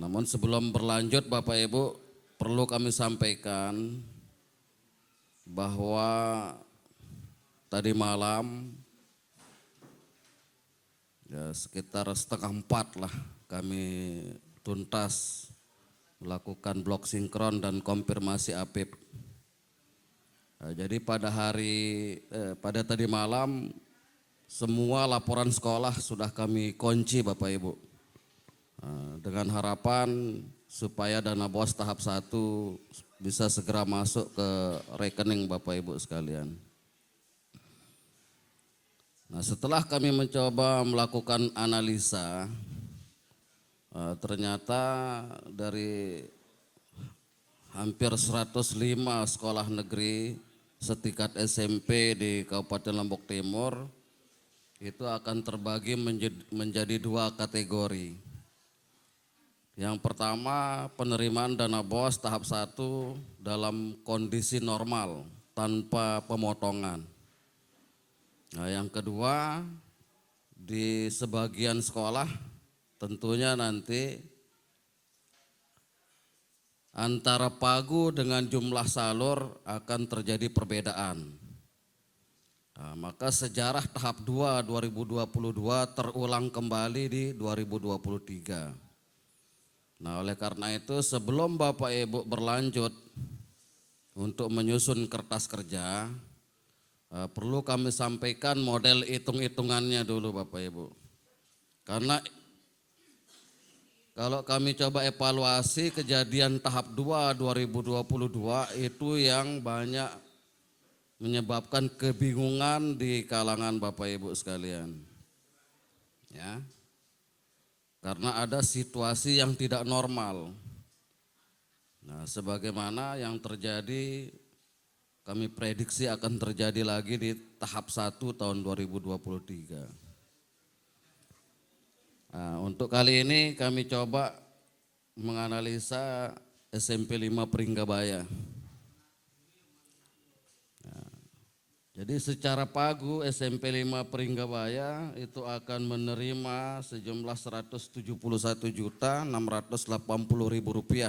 Namun sebelum berlanjut Bapak Ibu, perlu kami sampaikan bahwa tadi malam ya sekitar setengah 4 lah kami tuntas melakukan blok sinkron dan konfirmasi APIP. Nah, jadi pada tadi malam semua laporan sekolah sudah kami kunci Bapak Ibu. Dengan harapan supaya dana BOS tahap 1 bisa segera masuk ke rekening Bapak Ibu sekalian. Nah, setelah kami mencoba melakukan analisa, ternyata dari hampir 105 sekolah negeri setingkat SMP di Kabupaten Lombok Timur itu akan terbagi menjadi 2 kategori. Yang pertama, penerimaan dana BOS tahap 1 dalam kondisi normal tanpa pemotongan. Nah, yang kedua, di sebagian sekolah tentunya nanti antara pagu dengan jumlah salur akan terjadi perbedaan. Nah, maka sejarah tahap 2 2022 terulang kembali di 2023. Nah, oleh karena itu sebelum Bapak Ibu berlanjut untuk menyusun kertas kerja, perlu kami sampaikan model hitung-hitungannya dulu Bapak Ibu. Karena kalau kami coba evaluasi kejadian tahap 2 2022 itu yang banyak menyebabkan kebingungan di kalangan Bapak Ibu sekalian. Ya. Karena ada situasi yang tidak normal. Nah, sebagaimana yang terjadi kami prediksi akan terjadi lagi di tahap 1 tahun 2023. Nah, untuk kali ini kami coba menganalisa SMP 5 Pringgabaya. Nah, jadi secara pagu SMP 5 Pringgabaya itu akan menerima sejumlah Rp171.680.000.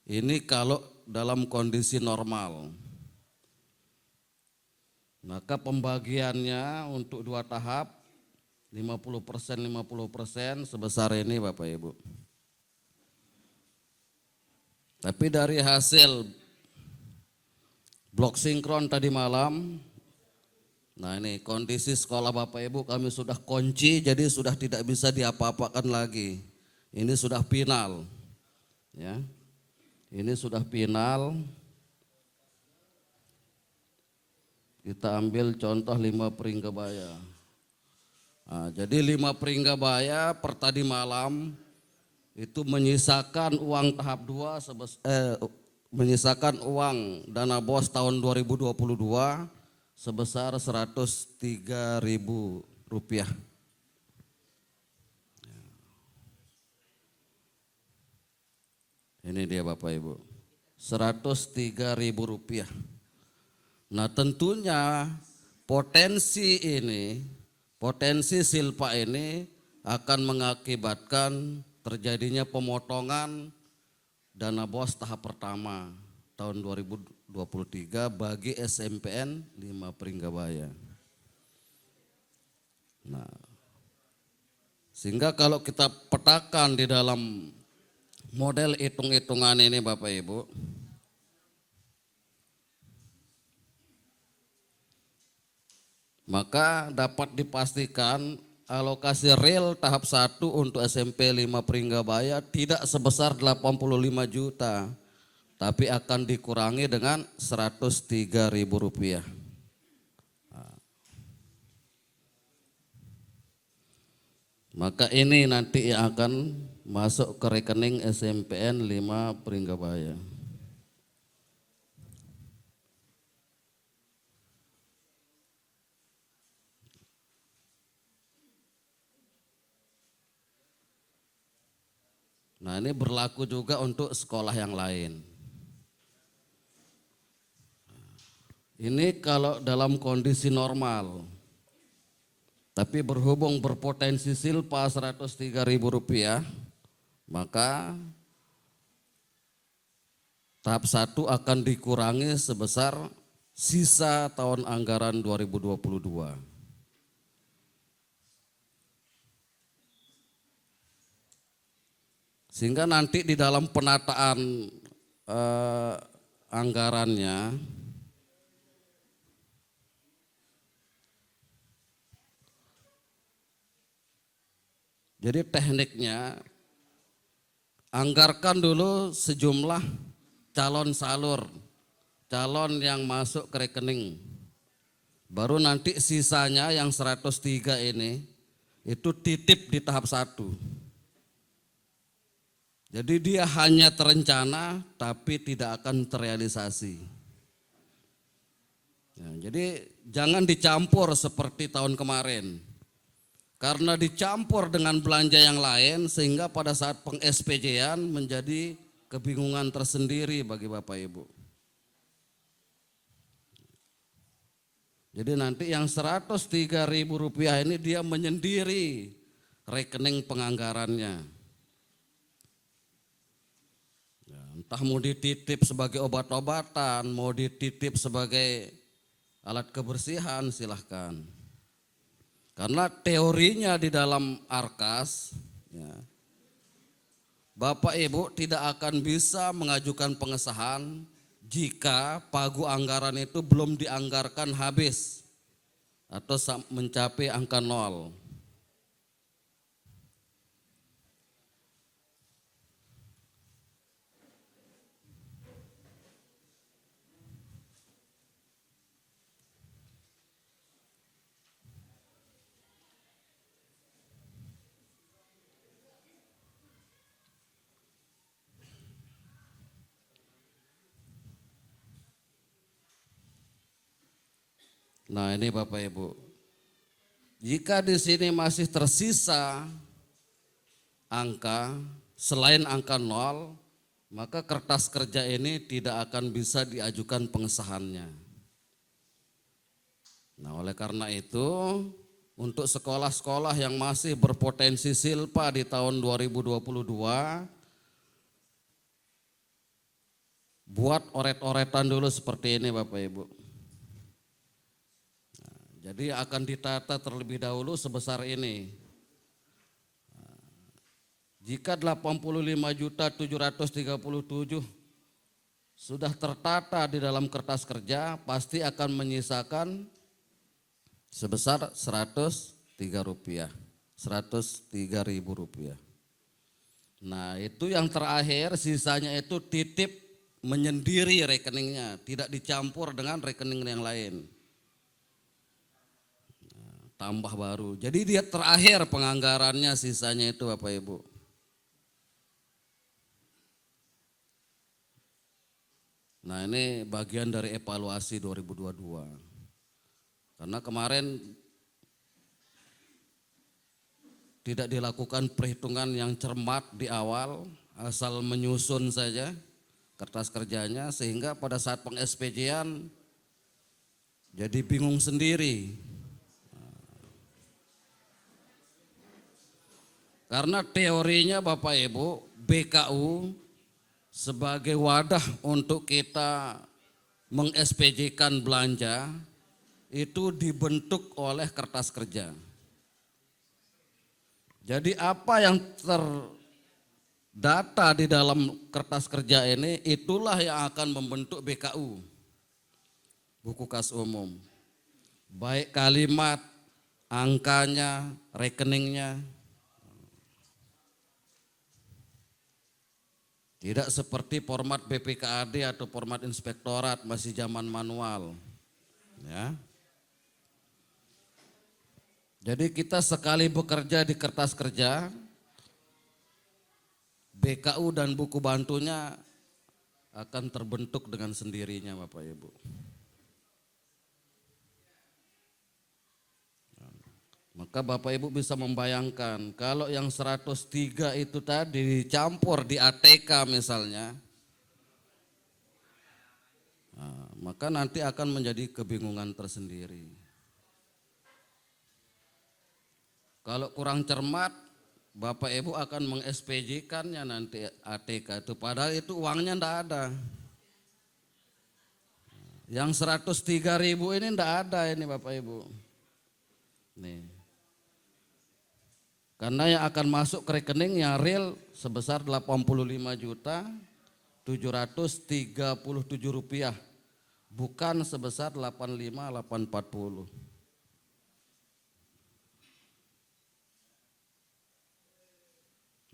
Ini kalau dalam kondisi normal. Maka pembagiannya untuk 2 tahap 50% sebesar ini Bapak Ibu. Tapi dari hasil blok sinkron tadi malam, nah ini kondisi sekolah Bapak Ibu kami sudah kunci, jadi sudah tidak bisa diapa-apakan lagi. Ini sudah final. Ya. Ini sudah final. Kita ambil contoh 5 Pringgabaya. Nah, jadi 5 Pringgabaya per tadi malam itu menyisakan uang tahap 2 menyisakan uang dana BOS tahun 2022 sebesar Rp103.000. Ini dia Bapak Ibu, Rp103.000. Nah, tentunya potensi silpa ini akan mengakibatkan terjadinya pemotongan dana BOS tahap pertama tahun 2023 bagi SMPN 5 Pringgabaya. Nah, sehingga kalau kita petakan di dalam model hitung-hitungan ini Bapak Ibu, maka dapat dipastikan alokasi real tahap 1 untuk SMP 5 Pringgabaya tidak sebesar 85 juta, tapi akan dikurangi dengan Rp103.000. Maka ini nanti yang akan masuk ke rekening SMPN 5 Pringgabaya. Nah, ini berlaku juga untuk sekolah yang lain. Ini kalau dalam kondisi normal, tapi berhubung berpotensi silpa Rp103.000, maka tahap 1 akan dikurangi sebesar sisa tahun anggaran 2022. Sehingga nanti di dalam penataan anggarannya jadi tekniknya anggarkan dulu sejumlah calon salur, calon yang masuk ke rekening. Baru nanti sisanya yang 103 ini itu titip di tahap 1. Jadi dia hanya terencana tapi tidak akan terrealisasi. Ya, jadi jangan dicampur seperti tahun kemarin. Karena dicampur dengan belanja yang lain sehingga pada saat peng-SPJ-an menjadi kebingungan tersendiri bagi Bapak Ibu. Jadi nanti yang Rp103.000 ini dia menyendiri rekening penganggarannya. Ya, entah mau dititip sebagai obat-obatan, mau dititip sebagai alat kebersihan, silahkan. Karena teorinya di dalam Arkas, ya, Bapak Ibu tidak akan bisa mengajukan pengesahan jika pagu anggaran itu belum dianggarkan habis atau mencapai angka 0. Nah ini Bapak Ibu, jika di sini masih tersisa angka selain angka 0, maka kertas kerja ini tidak akan bisa diajukan pengesahannya. Nah oleh karena itu untuk sekolah-sekolah yang masih berpotensi silpa di tahun 2022, buat oret-oretan dulu seperti ini Bapak Ibu. Jadi akan ditata terlebih dahulu sebesar ini. Jika 85.737 sudah tertata di dalam kertas kerja, pasti akan menyisakan sebesar Rp103.000. Nah itu yang terakhir, sisanya itu titip menyendiri rekeningnya, tidak dicampur dengan rekening yang lain. Tambah baru. Jadi dia terakhir penganggarannya, sisanya itu Bapak Ibu. Nah ini bagian dari evaluasi 2022. Karena kemarin tidak dilakukan perhitungan yang cermat di awal, asal menyusun saja kertas kerjanya sehingga pada saat peng-SPJ-an jadi bingung sendiri. Karena teorinya Bapak Ibu, BKU sebagai wadah untuk kita meng-SPJ-kan belanja itu dibentuk oleh kertas kerja. Jadi apa yang terdata di dalam kertas kerja ini itulah yang akan membentuk BKU, buku kas umum. Baik kalimat, angkanya, rekeningnya. Tidak seperti format BPKAD atau format inspektorat, masih zaman manual. Ya. Jadi kita sekali bekerja di kertas kerja, BKU dan buku bantunya akan terbentuk dengan sendirinya Bapak Ibu. Maka Bapak Ibu bisa membayangkan kalau yang 103 itu tadi dicampur di ATK misalnya, nah, maka nanti akan menjadi kebingungan tersendiri. Kalau kurang cermat Bapak Ibu akan meng-SPJ-kannya nanti ATK itu, padahal itu uangnya enggak ada. Yang 103.000 ini enggak ada ini Bapak Ibu. Nih. Karena yang akan masuk ke rekening yang real sebesar 85.737 rupiah, bukan sebesar 85.840.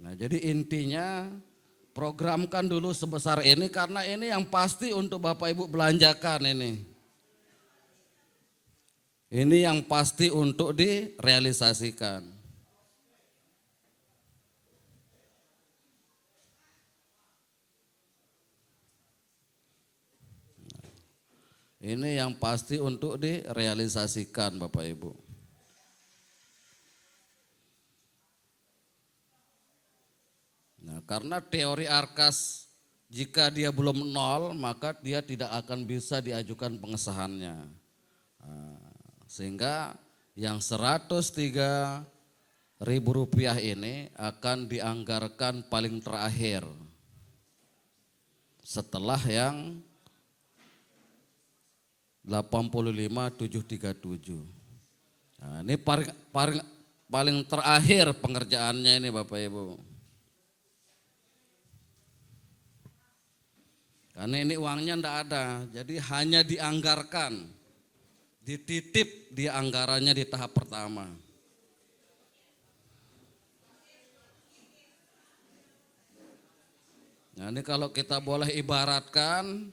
Nah, jadi intinya programkan dulu sebesar ini karena ini yang pasti untuk Bapak Ibu belanjakan ini. Ini yang pasti untuk direalisasikan. Ini yang pasti untuk direalisasikan Bapak Ibu. Nah, karena teori Arkas jika dia belum nol maka dia tidak akan bisa diajukan pengesahannya. Sehingga yang 103.000 rupiah ini akan dianggarkan paling terakhir setelah yang 85.737. Nah, ini paling terakhir pengerjaannya ini Bapak Ibu. Karena ini uangnya enggak ada, jadi hanya dianggarkan, dititip di anggarannya di tahap pertama. Nah, ini kalau kita boleh ibaratkan,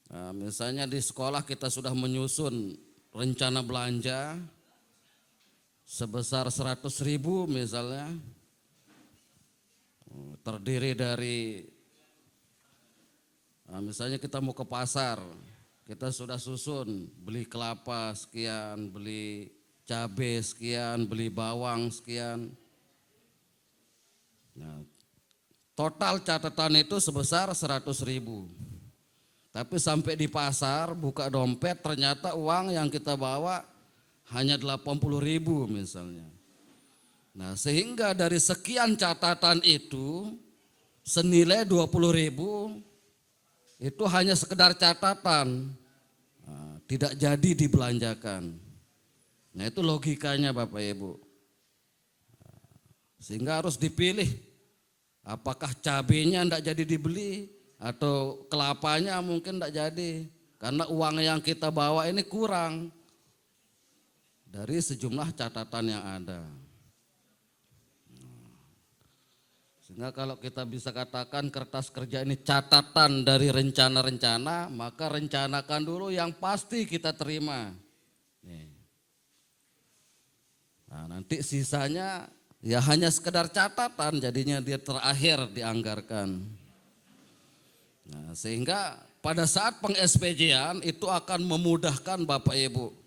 nah, misalnya di sekolah kita sudah menyusun rencana belanja sebesar 100.000 misalnya, terdiri dari misalnya kita mau ke pasar, kita sudah susun beli kelapa sekian, beli cabai sekian, beli bawang sekian. Nah, total catatan itu sebesar 100.000. Tapi sampai di pasar buka dompet ternyata uang yang kita bawa hanya 80.000 misalnya. Nah, sehingga dari sekian catatan itu senilai 20.000 itu hanya sekedar catatan, tidak jadi dibelanjakan. Nah, itu logikanya Bapak Ibu. Sehingga harus dipilih apakah cabenya tidak jadi dibeli atau kelapanya mungkin tidak jadi. Karena uang yang kita bawa ini kurang dari sejumlah catatan yang ada. Sehingga kalau kita bisa katakan kertas kerja ini catatan dari rencana-rencana, maka rencanakan dulu yang pasti kita terima. Nah, nanti sisanya ya hanya sekedar catatan, jadinya dia terakhir dianggarkan. Nah, sehingga pada saat peng-SPJ-an itu akan memudahkan Bapak Ibu.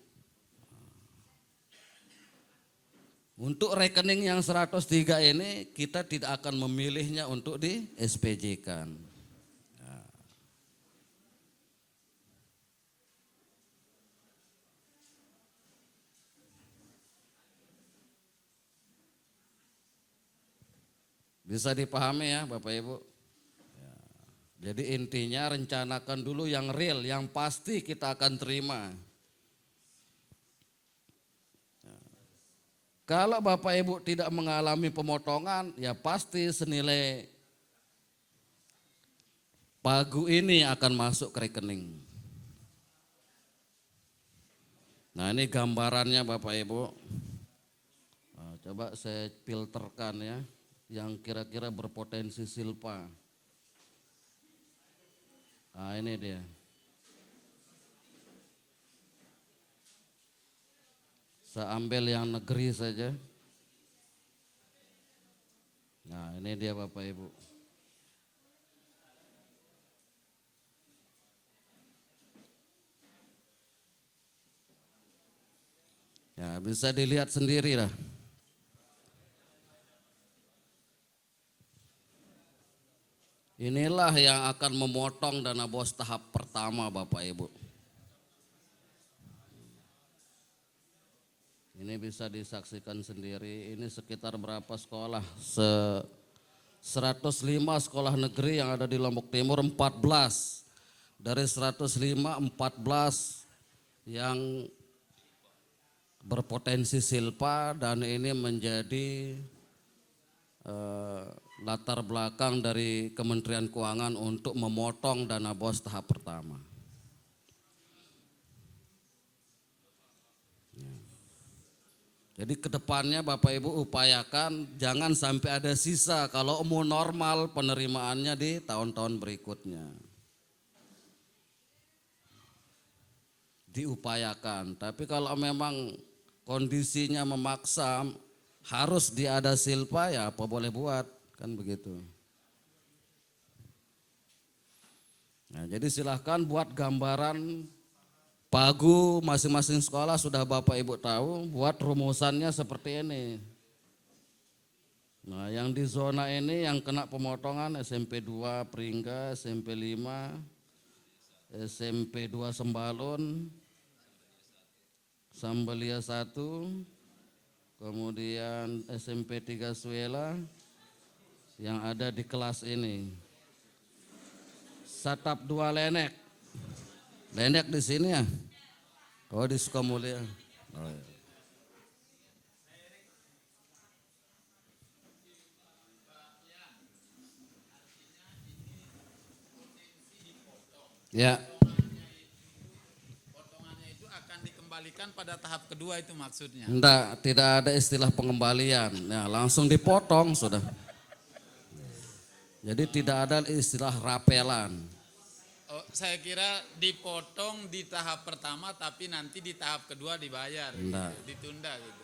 Untuk rekening yang 103 ini kita tidak akan memilihnya untuk di SPJ-kan. Nah. Bisa dipahami ya Bapak Ibu? Ya. Jadi intinya rencanakan dulu yang real, yang pasti kita akan terima. Kalau Bapak Ibu tidak mengalami pemotongan, ya pasti senilai pagu ini akan masuk ke rekening. Nah, ini gambarannya Bapak Ibu. Nah, coba saya filterkan ya, yang kira-kira berpotensi silpa. Nah, ini dia. Saya ambil yang negeri saja. Nah, ini dia Bapak Ibu. Ya, bisa dilihat sendiri lah. Inilah yang akan memotong dana bos tahap pertama Bapak Ibu. Ini bisa disaksikan sendiri, ini sekitar berapa sekolah? 105 sekolah negeri yang ada di Lombok Timur, 14. Dari 105, 14 yang berpotensi silpa, dan ini menjadi latar belakang dari Kementerian Keuangan untuk memotong dana BOS tahap pertama. Jadi kedepannya Bapak Ibu upayakan jangan sampai ada sisa kalau mau normal penerimaannya di tahun-tahun berikutnya. Diupayakan, tapi kalau memang kondisinya memaksa harus diada silpa, ya apa boleh buat, kan begitu. Nah, jadi silahkan buat gambaran pagu masing-masing sekolah, sudah Bapak Ibu tahu, buat rumusannya seperti ini. Nah, yang di zona ini yang kena pemotongan SMP 2 Peringga, SMP 5, SMP 2 Sembalun, Sambalia 1, kemudian SMP 3 Suela yang ada di kelas ini. Satap 2 Lenek. Lenek di sini ya? Oh, di Sukamulya. Oh, ya. Potongannya itu akan dikembalikan pada tahap kedua itu maksudnya. Enggak, tidak ada istilah pengembalian. Ya, langsung dipotong sudah. Jadi tidak ada istilah rapelan. Oh, saya kira dipotong di tahap pertama tapi nanti di tahap kedua dibayar, Enggak. gitu, ditunda gitu.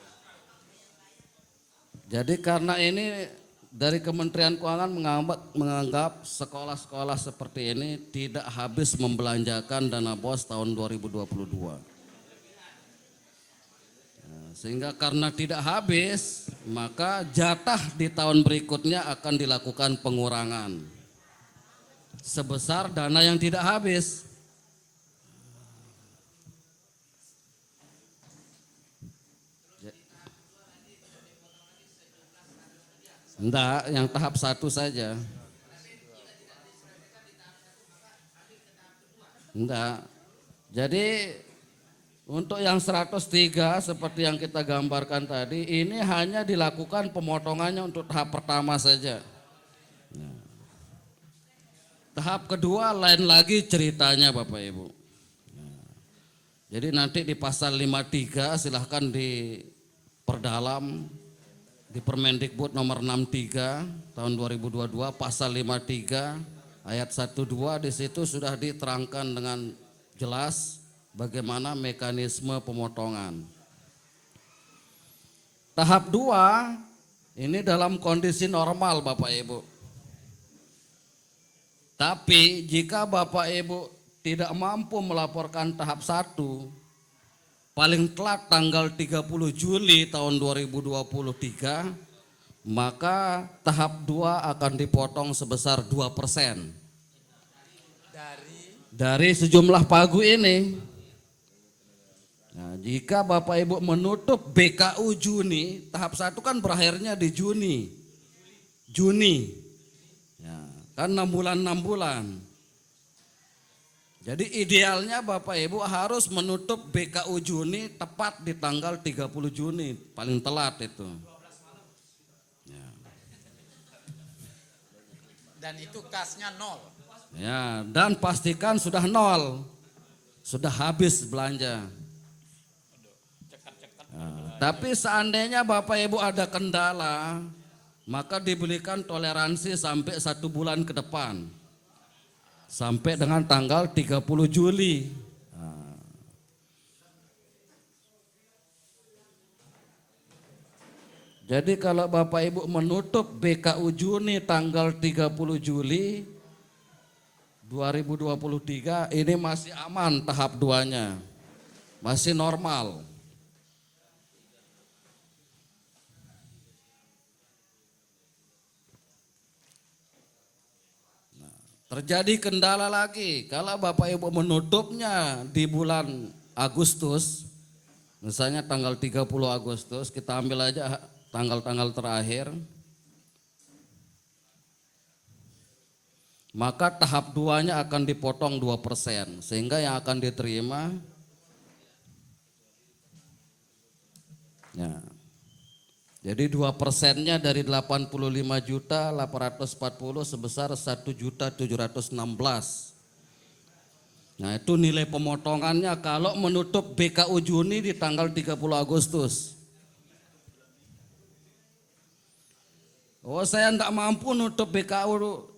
Jadi karena ini dari Kementerian Keuangan menganggap sekolah-sekolah seperti ini tidak habis membelanjakan dana BOS tahun 2022. Nah, sehingga karena tidak habis, maka jatah di tahun berikutnya akan dilakukan pengurangan sebesar dana yang tidak habis. Enggak, yang tahap 1 saja. Enggak. Jadi untuk yang 103 seperti yang kita gambarkan tadi, ini hanya dilakukan pemotongannya untuk tahap pertama saja. Nah, tahap kedua lain lagi ceritanya Bapak Ibu. Nah, jadi nanti di pasal 53 silahkan diperdalam di Permendikbud nomor 63 tahun 2022 pasal 53 ayat 1-2, di situ sudah diterangkan dengan jelas bagaimana mekanisme pemotongan. Tahap 2 ini dalam kondisi normal Bapak Ibu. Tapi jika Bapak Ibu tidak mampu melaporkan tahap 1 paling telat tanggal 30 Juli tahun 2023, maka tahap 2 akan dipotong sebesar 2% dari sejumlah pagu ini. Nah, jika Bapak Ibu menutup BKU Juni, tahap 1 kan berakhirnya di Juni. Ya, kan 6 bulan. Jadi idealnya Bapak Ibu harus menutup BKU Juni tepat di tanggal 30 Juni, paling telat itu. Ya. Dan itu kasnya 0. Ya, dan pastikan sudah 0, sudah habis belanja. Nah, tapi seandainya Bapak Ibu ada kendala, maka diberikan toleransi sampai 1 bulan ke depan. Sampai dengan tanggal 30 Juli. Nah. Jadi kalau Bapak Ibu menutup BKU Juni tanggal 30 Juli 2023, ini masih aman tahap 2-nya. Masih normal. Terjadi kendala lagi, kalau Bapak Ibu menutupnya di bulan Agustus, Misalnya tanggal 30 Agustus, kita ambil aja tanggal-tanggal terakhir. Maka tahap 2-nya akan dipotong 2%, sehingga yang akan diterima ya. Jadi 2%-nya dari 85.840 sebesar 1.716. Nah, itu nilai pemotongannya kalau menutup BKU Juni di tanggal 30 Agustus. Oh, saya enggak mampu nutup BKU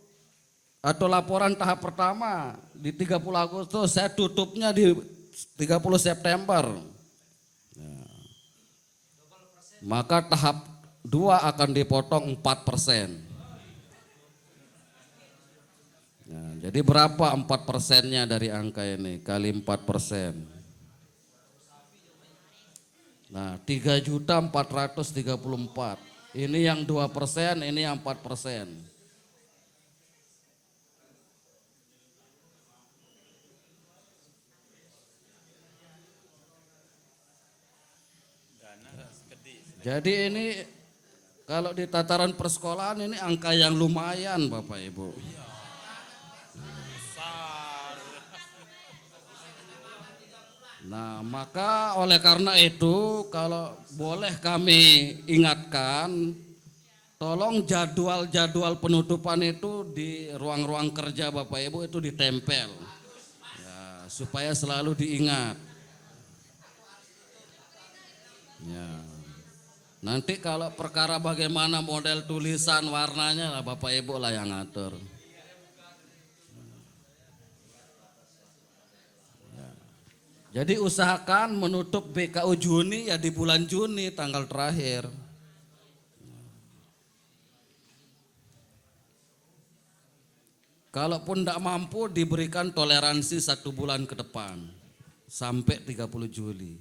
atau laporan tahap pertama di 30 Agustus, saya tutupnya di 30 September. Maka tahap 2 akan dipotong 4%. Nah, jadi berapa 4%-nya dari angka ini kali 4%? Nah, 3.434. Ini yang 2%, ini yang 4%. Jadi ini kalau di tataran persekolahan ini angka yang lumayan Bapak Ibu. Nah, maka oleh karena itu kalau boleh kami ingatkan, tolong jadwal-jadwal penutupan itu di ruang-ruang kerja Bapak Ibu itu ditempel. Ya, supaya selalu diingat. Ya. Nanti kalau perkara bagaimana model tulisan warnanya lah Bapak Ibu lah yang ngatur. Jadi usahakan menutup BKU Juni ya di bulan Juni tanggal terakhir. Kalaupun tidak mampu diberikan toleransi 1 bulan ke depan sampai 30 Juli.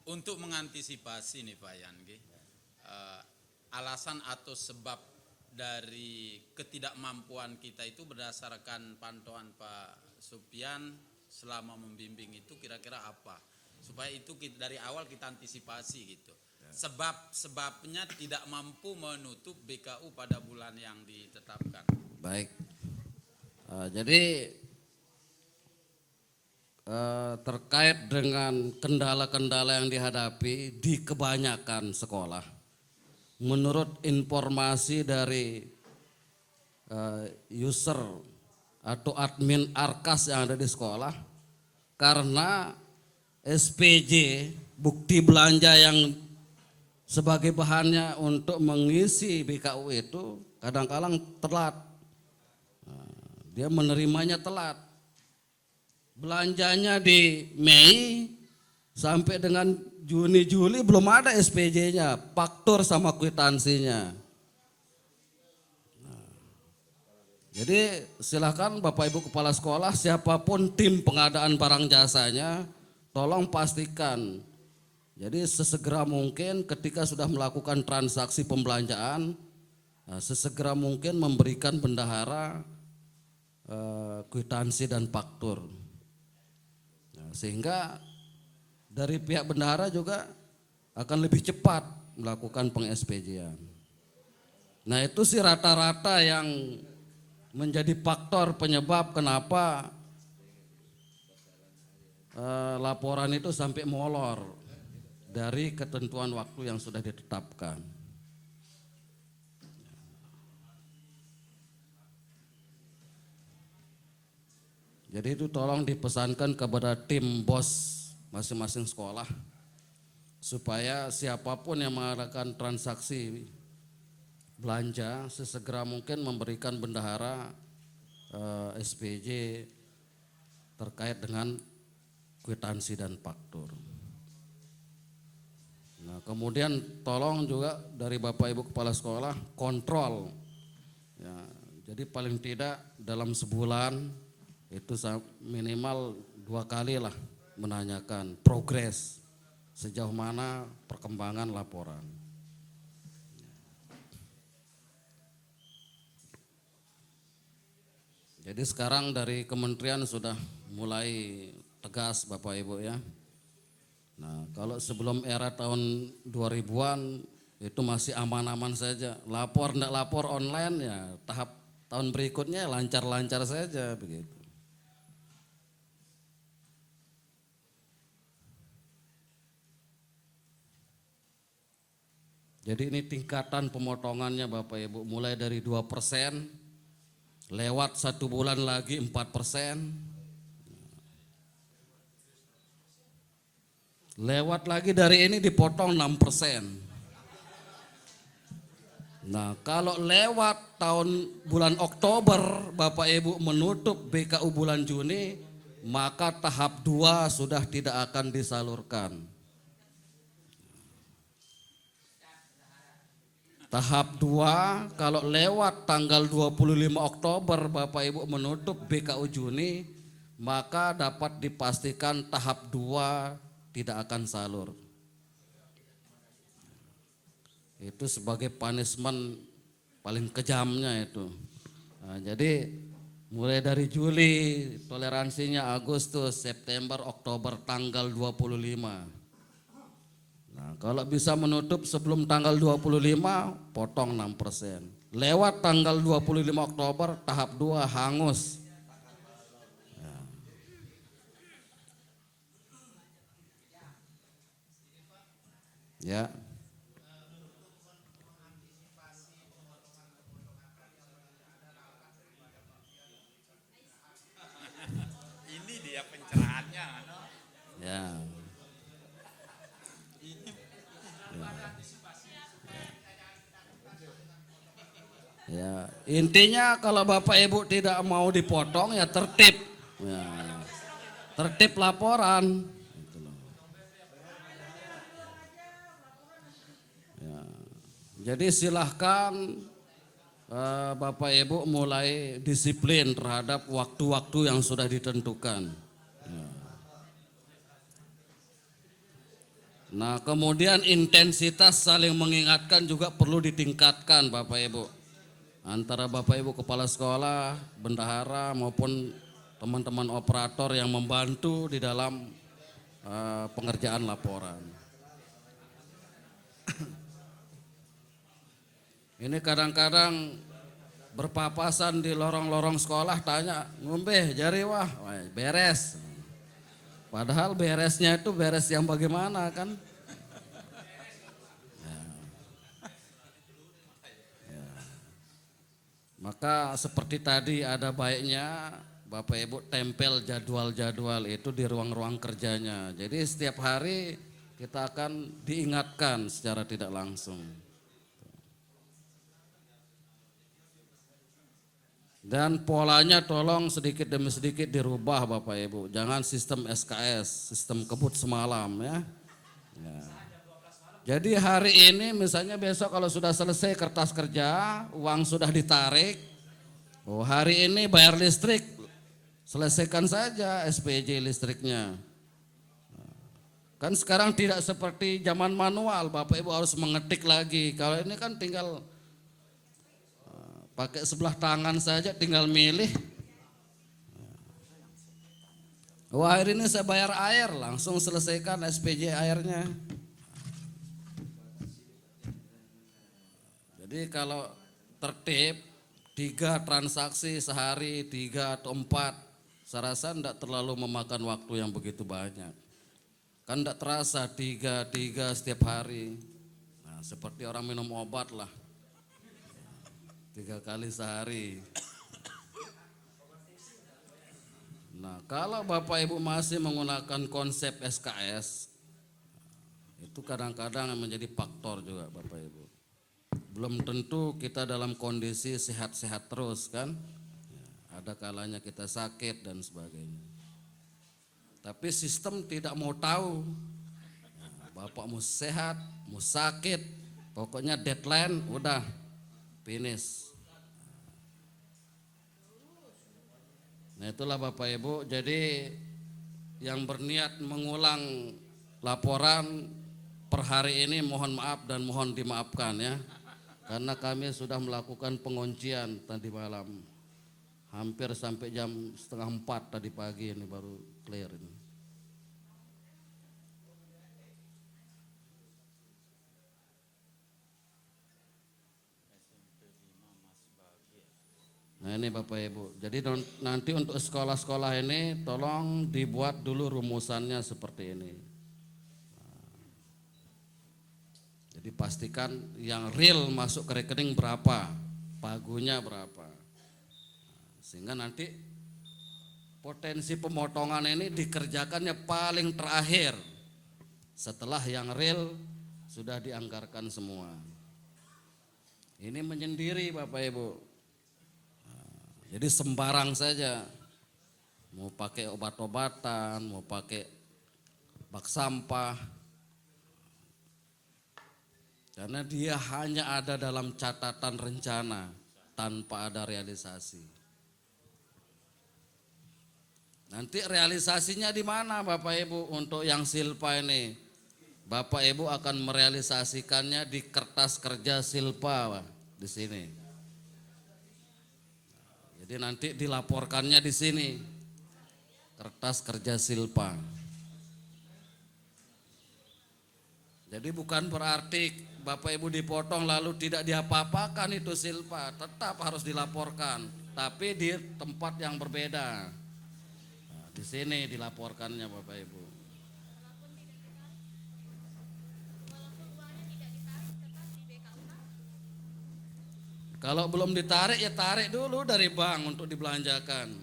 Untuk mengantisipasi nih Pak Yan, alasan atau sebab dari ketidakmampuan kita itu berdasarkan pantauan Pak Supian selama membimbing itu kira-kira apa? Supaya itu dari awal kita antisipasi gitu. Sebabnya tidak mampu menutup BKU pada bulan yang ditetapkan. Baik, jadi terkait dengan kendala-kendala yang dihadapi di kebanyakan sekolah, menurut informasi dari user atau admin Arkas yang ada di sekolah, karena SPJ bukti belanja yang sebagai bahannya untuk mengisi BKU itu kadang-kadang telat, dia menerimanya telat. Belanjanya di Mei sampai dengan Juni Juli belum ada SPJ-nya, faktur sama kwitansinya. Jadi silakan Bapak Ibu Kepala Sekolah, siapapun tim pengadaan barang jasanya, tolong pastikan. Jadi sesegera mungkin ketika sudah melakukan transaksi pembelanjaan, sesegera mungkin memberikan bendahara kwitansi dan faktur. Sehingga dari pihak bendahara juga akan lebih cepat melakukan peng-SPJ-an. Nah, itu sih rata-rata yang menjadi faktor penyebab kenapa laporan itu sampai molor dari ketentuan waktu yang sudah ditetapkan. Jadi itu tolong dipesankan kepada tim bos masing-masing sekolah supaya siapapun yang mengadakan transaksi belanja sesegera mungkin memberikan bendahara SPJ terkait dengan kwitansi dan faktur. Nah, kemudian tolong juga dari Bapak Ibu Kepala Sekolah kontrol. Ya, jadi paling tidak dalam sebulan itu minimal 2 kali lah menanyakan progres sejauh mana perkembangan laporan. Jadi sekarang dari kementerian sudah mulai tegas Bapak Ibu ya. Nah, kalau sebelum era tahun 2000-an itu masih aman-aman saja. Lapor enggak lapor online ya tahap tahun berikutnya lancar-lancar saja begitu. Jadi ini tingkatan pemotongannya Bapak Ibu mulai dari 2%, lewat 1 bulan lagi 4%, lewat lagi dari ini dipotong 6%. Nah kalau lewat bulan Oktober Bapak Ibu menutup BKU bulan Juni, maka tahap 2 sudah tidak akan disalurkan. Tahap 2 kalau lewat tanggal 25 Oktober Bapak Ibu menutup BKU Juni, maka dapat dipastikan tahap 2 tidak akan salur. Itu sebagai punishment paling kejamnya itu. Nah, jadi mulai dari Juli toleransinya Agustus, September, Oktober tanggal 25. Nah, kalau bisa menutup sebelum tanggal 25 potong 6%. Lewat tanggal 25 Oktober tahap 2 hangus. Ya. Ini dia pencerahannya. Ya. Ya, intinya kalau Bapak Ibu tidak mau dipotong ya tertib. Ya. Tertib laporan. Gitu loh. Ya. Jadi silahkan Bapak Ibu mulai disiplin terhadap waktu-waktu yang sudah ditentukan. Ya. Nah, kemudian intensitas saling mengingatkan juga perlu ditingkatkan Bapak Ibu. Antara Bapak Ibu kepala sekolah, bendahara maupun teman-teman operator yang membantu di dalam pengerjaan laporan. Ini kadang-kadang berpapasan di lorong-lorong sekolah tanya, ngombe jari wah, beres. Padahal beresnya itu beres yang bagaimana kan? Maka seperti tadi ada baiknya Bapak Ibu tempel jadwal-jadwal itu di ruang-ruang kerjanya. Jadi setiap hari kita akan diingatkan secara tidak langsung. Dan polanya tolong sedikit demi sedikit dirubah Bapak Ibu. Jangan sistem SKS, sistem kebut semalam ya. Ya. Jadi hari ini misalnya besok kalau sudah selesai kertas kerja, uang sudah ditarik. Oh, hari ini bayar listrik, selesaikan saja SPJ listriknya. Kan sekarang tidak seperti zaman manual, Bapak Ibu harus mengetik lagi. Kalau ini kan tinggal pakai sebelah tangan saja, tinggal milih. Wah, hari ini saya bayar air, langsung selesaikan SPJ airnya. Jadi kalau tertib 3 transaksi sehari, 3 atau 4, saya rasa tidak terlalu memakan waktu yang begitu banyak. Kan tidak terasa 3 setiap hari. Nah, seperti orang minum obat lah, 3 kali sehari. Nah, kalau Bapak Ibu masih menggunakan konsep SKS, itu kadang-kadang menjadi faktor juga Bapak Ibu. Belum tentu kita dalam kondisi sehat-sehat terus kan, ada kalanya kita sakit dan sebagainya. Tapi sistem tidak mau tahu, Bapak mau sehat, mau sakit, pokoknya deadline udah finish. Nah itulah Bapak Ibu, jadi yang berniat mengulang laporan per hari ini mohon maaf dan mohon dimaafkan ya. Karena kami sudah melakukan penguncian tadi malam, hampir sampai jam 3:30 tadi pagi ini baru clear ini. Nah ini Bapak Ibu, jadi nanti untuk sekolah-sekolah ini tolong dibuat dulu rumusannya seperti ini. Jadi pastikan yang real masuk ke rekening berapa, pagunya berapa. Sehingga nanti potensi pemotongan ini dikerjakannya paling terakhir setelah yang real sudah dianggarkan semua. Ini menyendiri Bapak Ibu. Jadi sembarang saja, mau pakai obat-obatan, mau pakai bak sampah, karena dia hanya ada dalam catatan rencana tanpa ada realisasi. Nanti realisasinya di mana Bapak Ibu untuk yang silpa ini? Bapak Ibu akan merealisasikannya di kertas kerja silpa di sini. Jadi nanti dilaporkannya di sini, kertas kerja silpa. Jadi bukan berarti Bapak Ibu dipotong lalu tidak diapa-apakan itu silpa, tetap harus dilaporkan, tapi di tempat yang berbeda. Nah, di sini dilaporkannya Bapak Ibu. Kalau belum ditarik ya tarik dulu dari bank untuk dibelanjakan.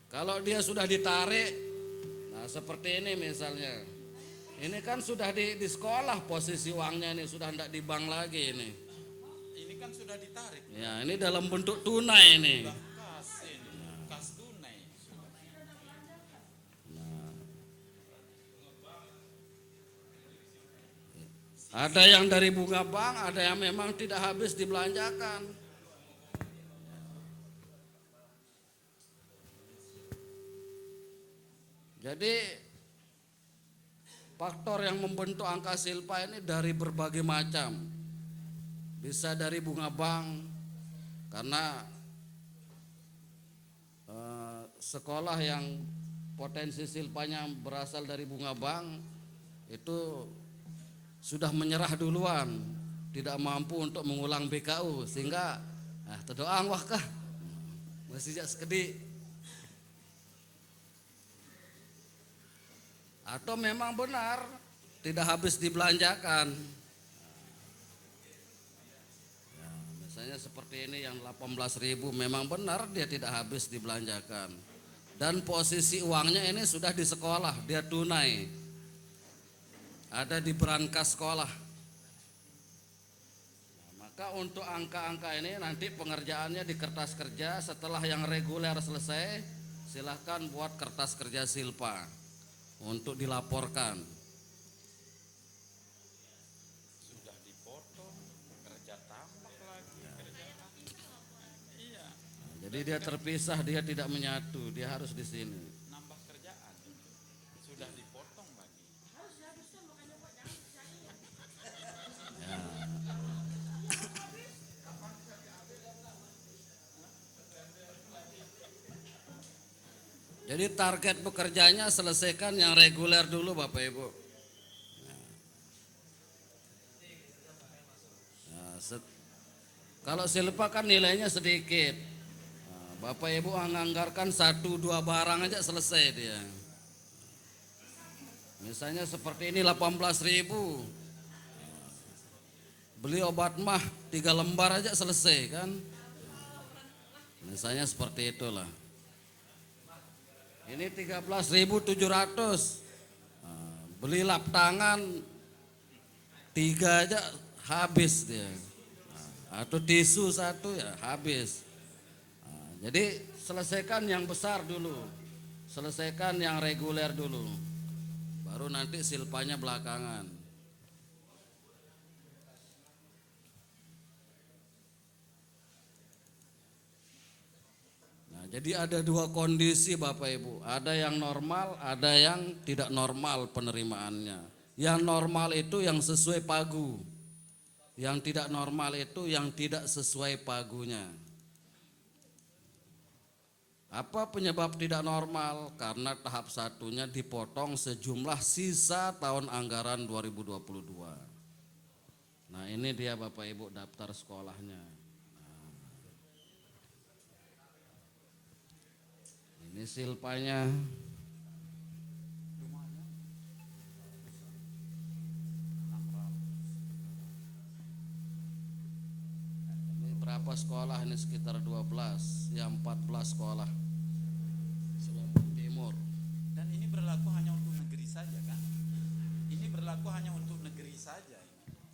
Kalau dia sudah ditarik, nah seperti ini misalnya, ini kan sudah di sekolah posisi uangnya ini sudah tidak di bank lagi ini. Ini kan sudah ditarik. Ya ini dalam bentuk tunai ini. Kas ini, kas tunai. Ada yang dari bunga bank, ada yang memang tidak habis dibelanjakan. Jadi faktor yang membentuk angka silpa ini dari berbagai macam. Bisa dari bunga bank, karena sekolah yang potensi silpanya berasal dari bunga bank itu sudah menyerah duluan, tidak mampu untuk mengulang BKU, sehingga terdoang wah kah masih jak sekedi. Atau memang benar tidak habis dibelanjakan. Ya, misalnya seperti ini yang 18.000 memang benar dia tidak habis dibelanjakan. Dan posisi uangnya ini sudah di sekolah, dia tunai. Ada di berangkas sekolah. Nah, maka untuk angka-angka ini nanti pengerjaannya di kertas kerja, setelah yang reguler selesai silahkan buat kertas kerja silpa untuk dilaporkan. Sudah dipotong, kerja tambah lagi, kerja tambah. Iya, Nah, jadi dia terpisah, dia tidak menyatu, dia harus di sini. nambah kerjaan. Sudah dipotong lagi. Jadi target bekerjanya selesaikan yang reguler dulu Bapak Ibu. Nah, kalau silpa kan nilainya sedikit. Nah, Bapak Ibu menganggarkan 1-2 barang aja selesai dia. Misalnya seperti ini 18.000. Beli obat mah 3 lembar aja selesai kan. Misalnya seperti itulah. Ini 13.700. Beli lap tangan 3 aja habis dia. Atau tisu 1 ya habis. Jadi selesaikan yang besar dulu. Selesaikan yang reguler dulu. Baru nanti silpanya belakangan. Jadi ada 2 kondisi Bapak Ibu, ada yang normal, ada yang tidak normal penerimaannya. Yang normal itu yang sesuai pagu, yang tidak normal itu yang tidak sesuai pagunya. Apa penyebab tidak normal? Karena tahap satunya dipotong sejumlah sisa tahun anggaran 2022. Nah ini dia Bapak Ibu daftar sekolahnya. Ini silpanya. Ini berapa sekolah? Ini sekitar 12, ya 14 sekolah. Lombok Timur. Dan ini berlaku hanya untuk negeri saja kan? Ini berlaku hanya untuk negeri saja.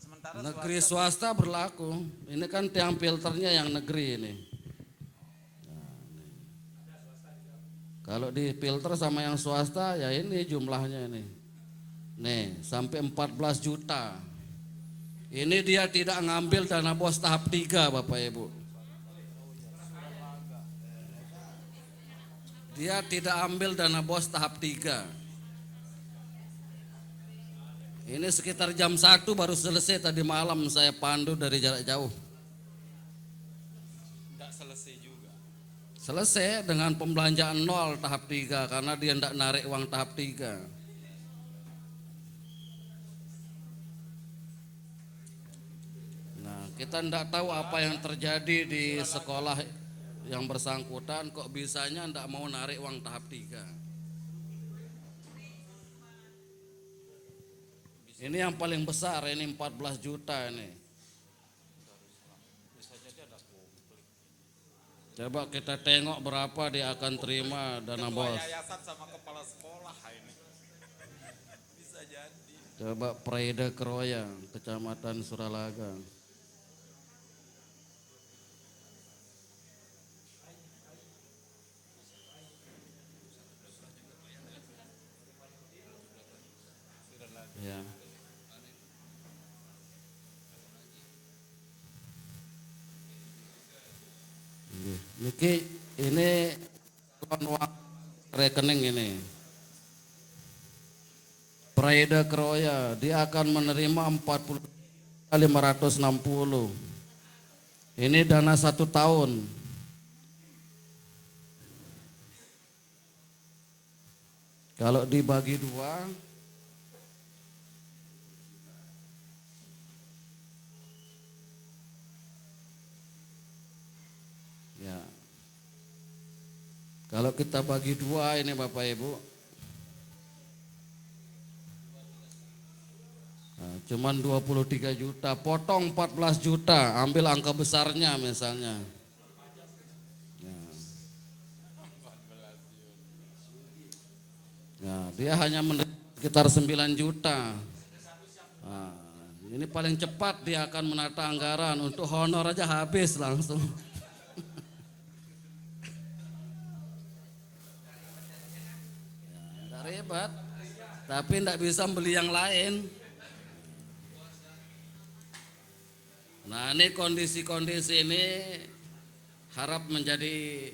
Sementara Negeri swasta berlaku. Ini kan tiang filternya yang negeri ini. Nah, ini. Kalau di filter sama yang swasta ya ini jumlahnya ini. Nih, sampai 14 juta. Ini dia tidak ngambil dana bos tahap 3 Bapak Ibu. Dia tidak ambil dana bos tahap 3. Ini sekitar jam 1 baru selesai tadi malam saya pandu dari jarak jauh. tidak selesai juga. Selesai dengan pembelanjaan 0 tahap 3 karena dia tidak narik uang tahap 3. Nah, kita tidak tahu apa yang terjadi di sekolah yang bersangkutan kok bisanya tidak mau narik uang tahap 3. Ini yang paling besar ini 14 juta ini. Coba kita tengok berapa dia akan terima dana bos. Yayasan sama kepala sekolah ini. Bisa jadi. Coba Praida Kroya, Kecamatan Suralaga. Ya. Niki ini uang rekening ini. Praida Kroya, dia akan menerima 40.560. Ini dana 1 tahun. Kalau dibagi 2, ya. Kalau kita bagi 2 ini Bapak Ibu, nah, cuman 23 juta, potong 14 juta, ambil angka besarnya misalnya. Ya. Ya, dia hanya menerima sekitar 9 juta. Nah, ini paling cepat dia akan menata anggaran, untuk honor aja habis langsung. Tidak ribet, tapi tidak bisa beli yang lain. Nah ini kondisi-kondisi ini harap menjadi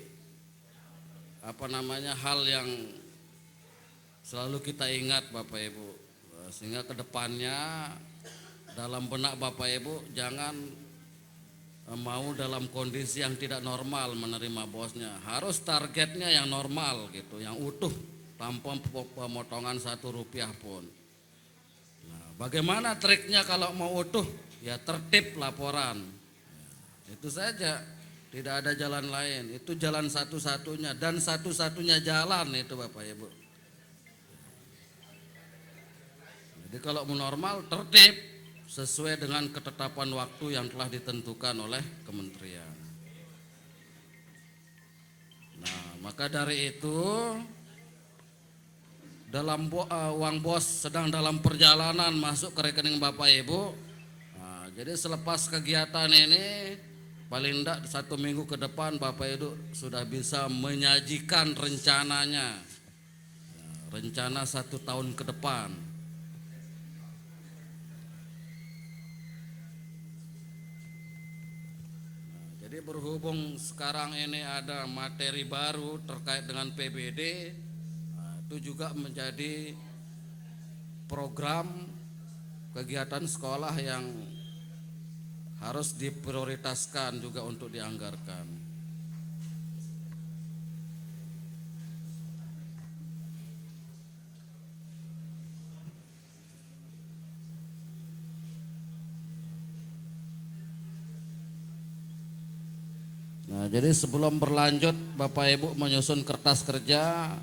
hal yang selalu kita ingat Bapak Ibu, sehingga kedepannya dalam benak Bapak Ibu jangan mau dalam kondisi yang tidak normal menerima bosnya. Harus targetnya yang normal gitu, yang utuh tanpa pemotongan 1 rupiah pun. Nah, bagaimana triknya kalau mau utuh? Ya tertib laporan. Itu saja, tidak ada jalan lain. Itu jalan satu-satunya dan satu-satunya jalan itu Bapak Ibu. Jadi kalau mau normal tertib sesuai dengan ketetapan waktu yang telah ditentukan oleh kementerian. Nah, maka dari itu dalam uang bos sedang dalam perjalanan masuk ke rekening Bapak Ibu. Nah, jadi selepas kegiatan ini paling tidak 1 minggu ke depan Bapak Ibu sudah bisa menyajikan rencananya, rencana 1 tahun ke depan. Jadi berhubung sekarang ini ada materi baru terkait dengan PBD, itu juga menjadi program kegiatan sekolah yang harus diprioritaskan juga untuk dianggarkan. Jadi sebelum berlanjut Bapak Ibu menyusun kertas kerja,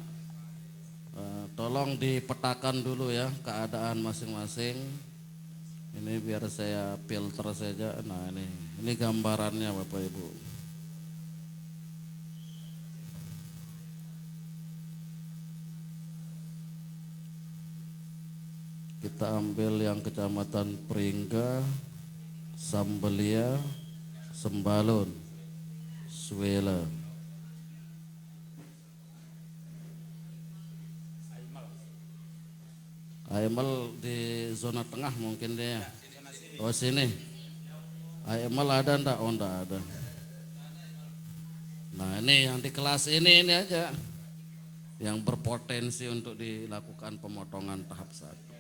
tolong dipetakan dulu ya keadaan masing-masing. Ini biar saya filter saja. Nah ini gambarannya Bapak Ibu. Kita ambil yang Kecamatan Peringga, Sambelia, Sembalun, Suela. Aimal di zona tengah mungkin dia. Oh sini. Aimal ada ndak? Oh ndak ada. Nah ini yang di kelas ini aja yang berpotensi untuk dilakukan pemotongan tahap 1.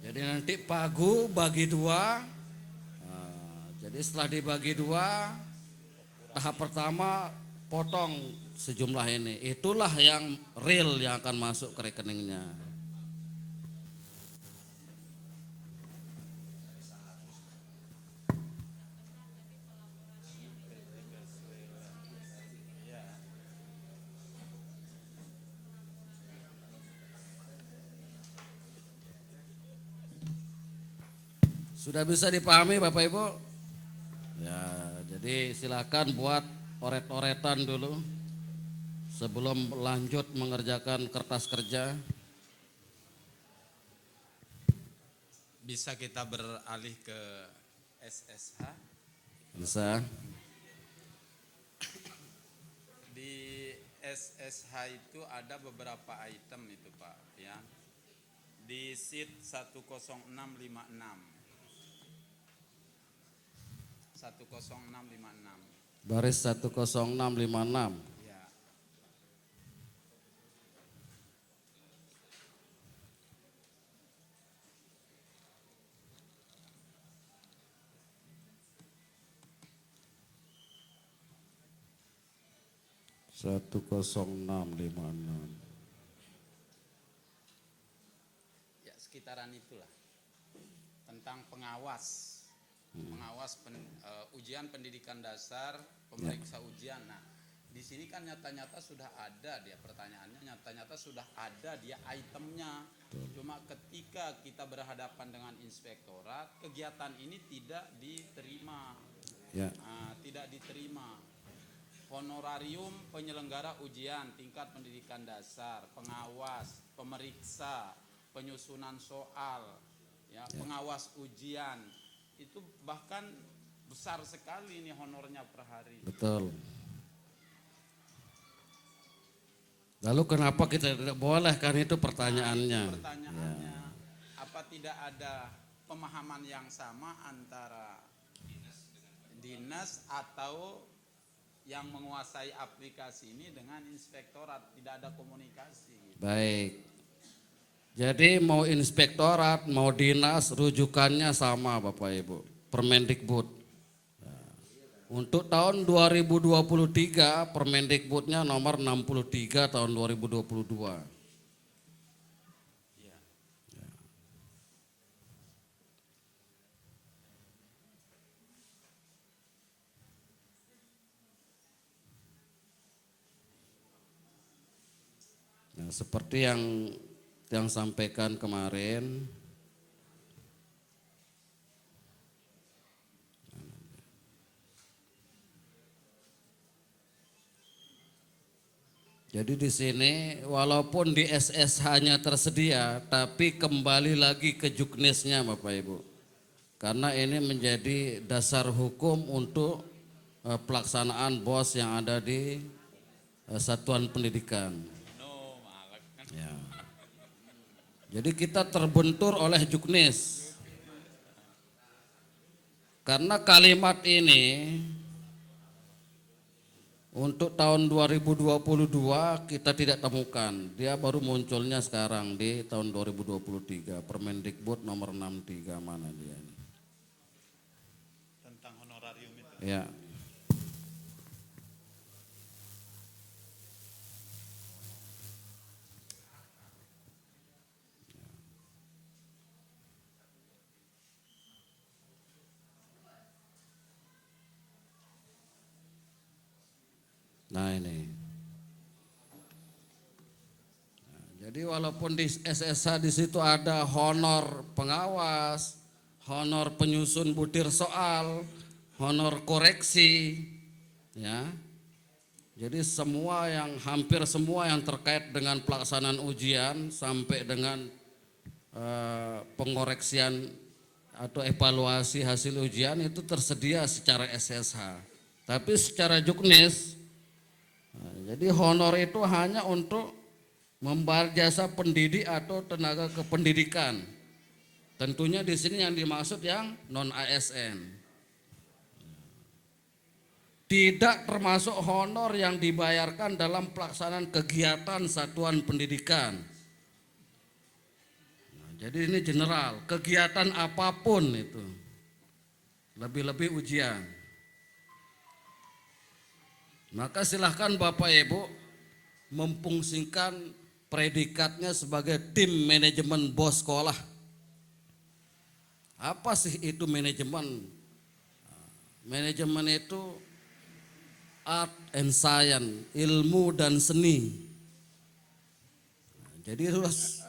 Jadi nanti pagu bagi 2. Jadi setelah dibagi 2, tahap pertama potong sejumlah ini. Itulah yang real yang akan masuk ke rekeningnya. Sudah bisa dipahami Bapak Ibu? Ya, jadi silakan buat oret-oretan dulu sebelum lanjut mengerjakan kertas kerja. Bisa kita beralih ke SSH. Bisa. Di SSH itu ada beberapa item itu Pak ya. Di sheet 10656. 10656. Baris 10656. Ya. Satu 10656. Ya sekitaran itulah. Tentang pengawas. Pengawas ujian pendidikan dasar, pemeriksa ujian. Nah, di sini kan nyata-nyata sudah ada dia pertanyaannya, nyata-nyata sudah ada dia itemnya. Cuma ketika kita berhadapan dengan inspektorat, kegiatan ini tidak diterima. Ya. Tidak diterima. Honorarium penyelenggara ujian tingkat pendidikan dasar, pengawas, pemeriksa, penyusunan soal, ya. Pengawas ujian. Itu bahkan besar sekali nih honornya per hari. Betul. Lalu kenapa kita tidak boleh, kan itu pertanyaannya. Nah, itu pertanyaannya. Ya. Apa tidak ada pemahaman yang sama antara dinas atau yang menguasai aplikasi ini dengan inspektorat? Tidak ada komunikasi. Gitu. Baik. Jadi mau inspektorat, mau dinas, rujukannya sama Bapak Ibu, Permendikbud. Untuk tahun 2023, Permendikbudnya nomor 63 tahun 2022. Ya. Nah, seperti yang sampaikan kemarin, jadi di sini walaupun di SSH-nya tersedia, tapi kembali lagi ke Juknisnya Bapak Ibu, karena ini menjadi dasar hukum untuk pelaksanaan BOS yang ada di satuan pendidikan. Ya. Jadi kita terbentur oleh Juknis. Karena kalimat ini untuk tahun 2022 kita tidak temukan. Dia baru munculnya sekarang di tahun 2023. Permendikbud nomor 63, mana dia ini? Tentang honorarium itu. Ya. Jadi walaupun di SSH di situ ada honor pengawas, honor penyusun butir soal, honor koreksi, ya. Jadi hampir semua yang terkait dengan pelaksanaan ujian sampai dengan pengoreksian atau evaluasi hasil ujian itu tersedia secara SSH. Tapi secara juknis, jadi honor itu hanya untuk membayar jasa pendidik atau tenaga kependidikan. Tentunya di sini yang dimaksud yang non ASN. Tidak termasuk honor yang dibayarkan dalam pelaksanaan kegiatan satuan pendidikan. Nah, jadi ini general, kegiatan apapun itu, lebih-lebih ujian. Maka silahkan Bapak Ibu memfungsikan predikatnya sebagai tim manajemen bos sekolah. Apa sih itu manajemen? Manajemen itu art and science, ilmu dan seni. Jadi harus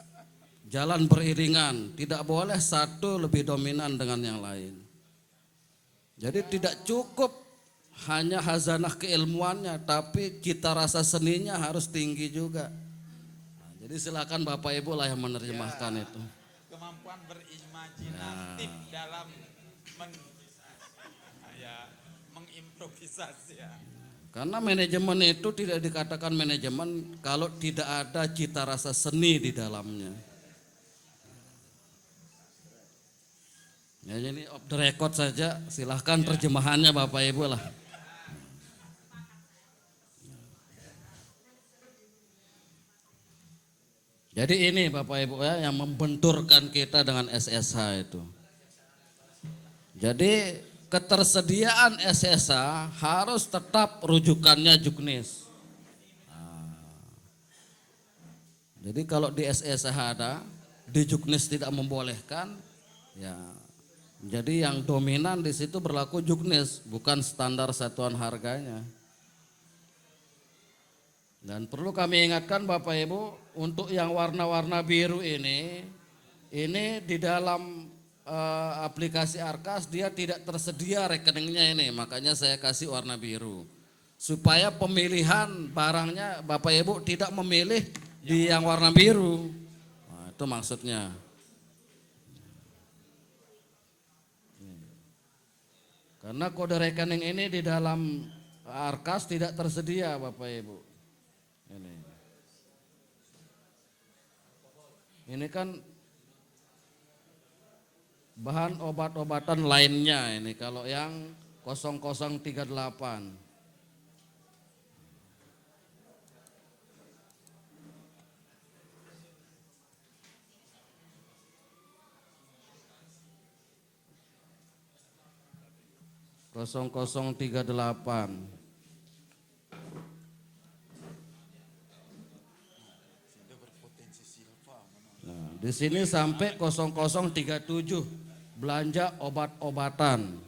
jalan beriringan, tidak boleh satu lebih dominan dengan yang lain. Jadi tidak cukup hanya hazanah keilmuannya, tapi cita rasa seninya harus tinggi juga. Nah, jadi silakan Bapak Ibu lah yang menerjemahkan itu. Kemampuan berimajinatif dalam mengimprovisasi ya. Karena manajemen itu tidak dikatakan manajemen kalau tidak ada cita rasa seni di dalamnya. Ya, ini off the record saja, silahkan terjemahannya Bapak Ibu lah. Jadi ini Bapak Ibu ya yang membenturkan kita dengan SSH itu. Jadi ketersediaan SSH harus tetap rujukannya juknis. Jadi kalau di SSH ada, di juknis tidak membolehkan, ya. Jadi yang dominan di situ berlaku juknis, bukan standar satuan harganya. Dan perlu kami ingatkan Bapak Ibu, untuk yang warna-warna biru ini di dalam aplikasi Arkas dia tidak tersedia rekeningnya ini, makanya saya kasih warna biru. Supaya pemilihan barangnya Bapak Ibu tidak memilih di yang warna biru. Nah, itu maksudnya. Karena kode rekening ini di dalam Arkas tidak tersedia Bapak Ibu. Ini kan bahan obat-obatan lainnya ini kalau yang 0038. Kosong kosong 38. Nah, di sini sampai 0037 belanja obat-obatan.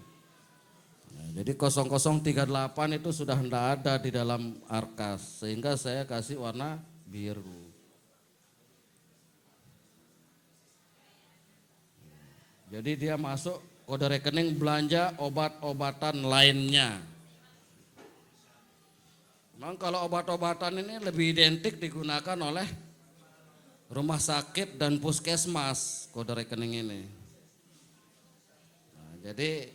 Nah, jadi 0038 itu sudah tidak ada di dalam Arkas, sehingga saya kasih warna biru. Jadi dia masuk kode rekening belanja obat-obatan lainnya. Memang kalau obat-obatan ini lebih identik digunakan oleh rumah sakit dan puskesmas kode rekening ini. Nah, jadi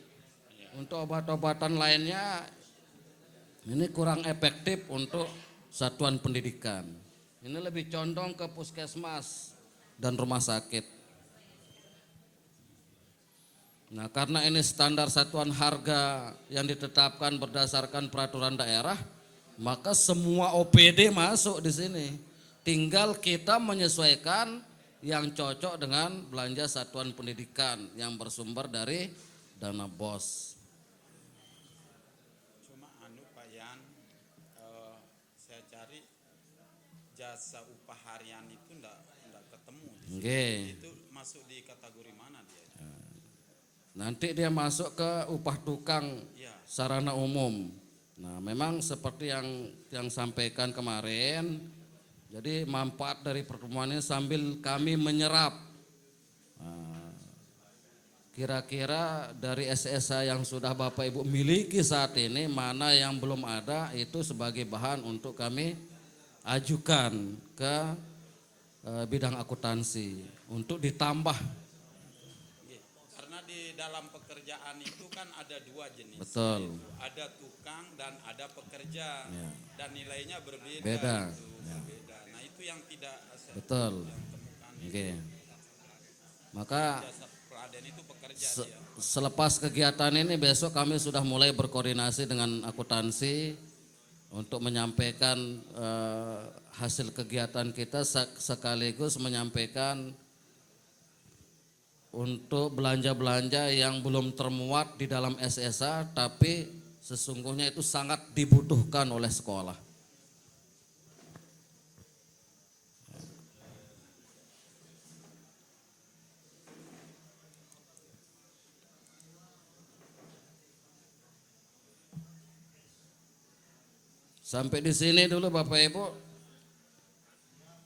untuk obat-obatan lainnya ini kurang efektif untuk satuan pendidikan. Ini lebih condong ke puskesmas dan rumah sakit. Nah, karena ini standar satuan harga yang ditetapkan berdasarkan peraturan daerah, maka semua OPD masuk di sini. Tinggal kita menyesuaikan yang cocok dengan belanja satuan pendidikan yang bersumber dari dana BOS. Cuma Pak Yan, saya cari jasa upah harian itu enggak ketemu. Okay. Itu masuk di kategori mana dia? Nanti dia masuk ke upah tukang sarana umum. Nah, memang seperti yang sampaikan kemarin. Jadi manfaat dari pertemuan ini sambil kami menyerap. Kira-kira dari SSA yang sudah Bapak Ibu miliki saat ini, mana yang belum ada itu sebagai bahan untuk kami ajukan ke bidang akuntansi untuk ditambah. Karena di dalam pekerjaan itu kan ada dua jenis. Betul. Ada tukang dan ada pekerja. Ya. Dan nilainya berbeda. Beda. Berbeda. Nah itu yang tidak Betul. Oke. Maka jasa peladen itu pekerja dia. selepas kegiatan ini besok kami sudah mulai berkoordinasi dengan akuntansi untuk menyampaikan hasil kegiatan kita sekaligus menyampaikan untuk belanja-belanja yang belum termuat di dalam SSA tapi sesungguhnya itu sangat dibutuhkan oleh sekolah. Sampai di sini dulu Bapak Ibu.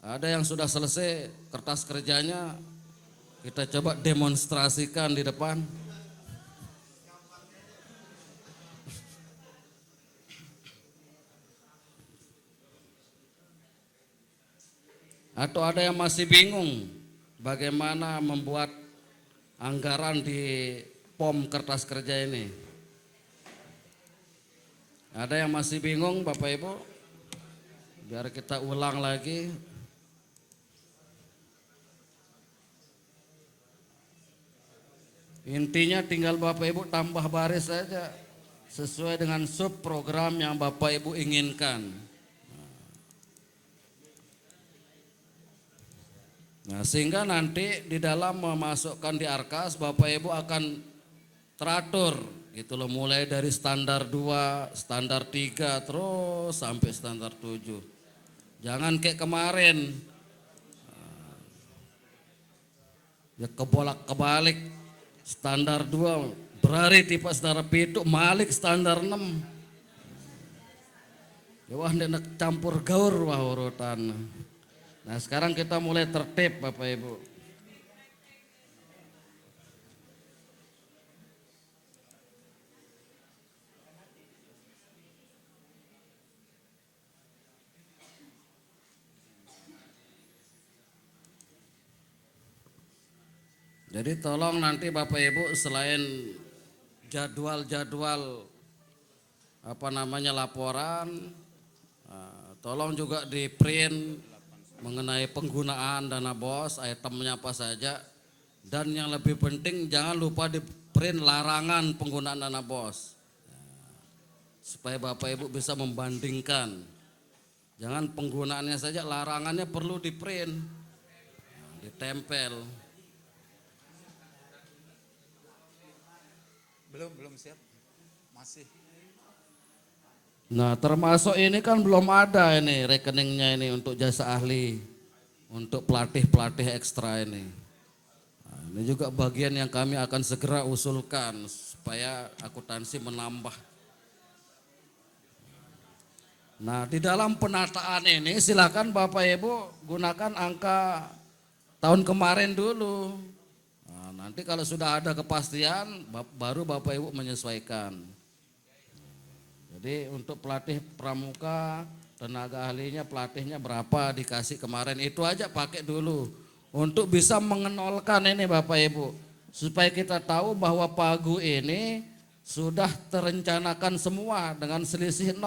Ada yang sudah selesai kertas kerjanya, kita coba demonstrasikan di depan. Atau ada yang masih bingung bagaimana membuat anggaran di POM kertas kerja ini? Ada yang masih bingung Bapak Ibu? Biar kita ulang lagi. Intinya tinggal Bapak Ibu tambah baris saja sesuai dengan sub program yang Bapak Ibu inginkan. Nah, sehingga nanti di dalam memasukkan di Arkas Bapak Ibu akan teratur gitu loh, mulai dari standar 2, standar 3 terus sampai standar 7. Jangan kayak kemarin ya kebolak-kebalik, standar 2 berari tipe standar pitu malik standar 6. Ya wah nek campur gaur wah urutan. Nah sekarang kita mulai tertib Bapak Ibu. Jadi tolong nanti Bapak Ibu selain jadwal-jadwal laporan, tolong juga di print mengenai penggunaan dana BOS, itemnya apa saja, dan yang lebih penting jangan lupa di print larangan penggunaan dana BOS supaya Bapak Ibu bisa membandingkan. Jangan penggunaannya saja, larangannya perlu di print, ditempel. Belum siap. Masih. Nah termasuk ini kan belum ada ini rekeningnya ini untuk jasa ahli, untuk pelatih-pelatih ekstra ini. Nah, ini juga bagian yang kami akan segera usulkan supaya akuntansi menambah. Nah di dalam penataan ini silakan Bapak Ibu gunakan angka tahun kemarin dulu. Nah, nanti kalau sudah ada kepastian baru Bapak Ibu menyesuaikan. Jadi untuk pelatih pramuka, tenaga ahlinya, pelatihnya berapa dikasih kemarin, itu aja pakai dulu. Untuk bisa mengenolkan ini Bapak Ibu. Supaya kita tahu bahwa pagu ini sudah terencanakan semua dengan selisih 0.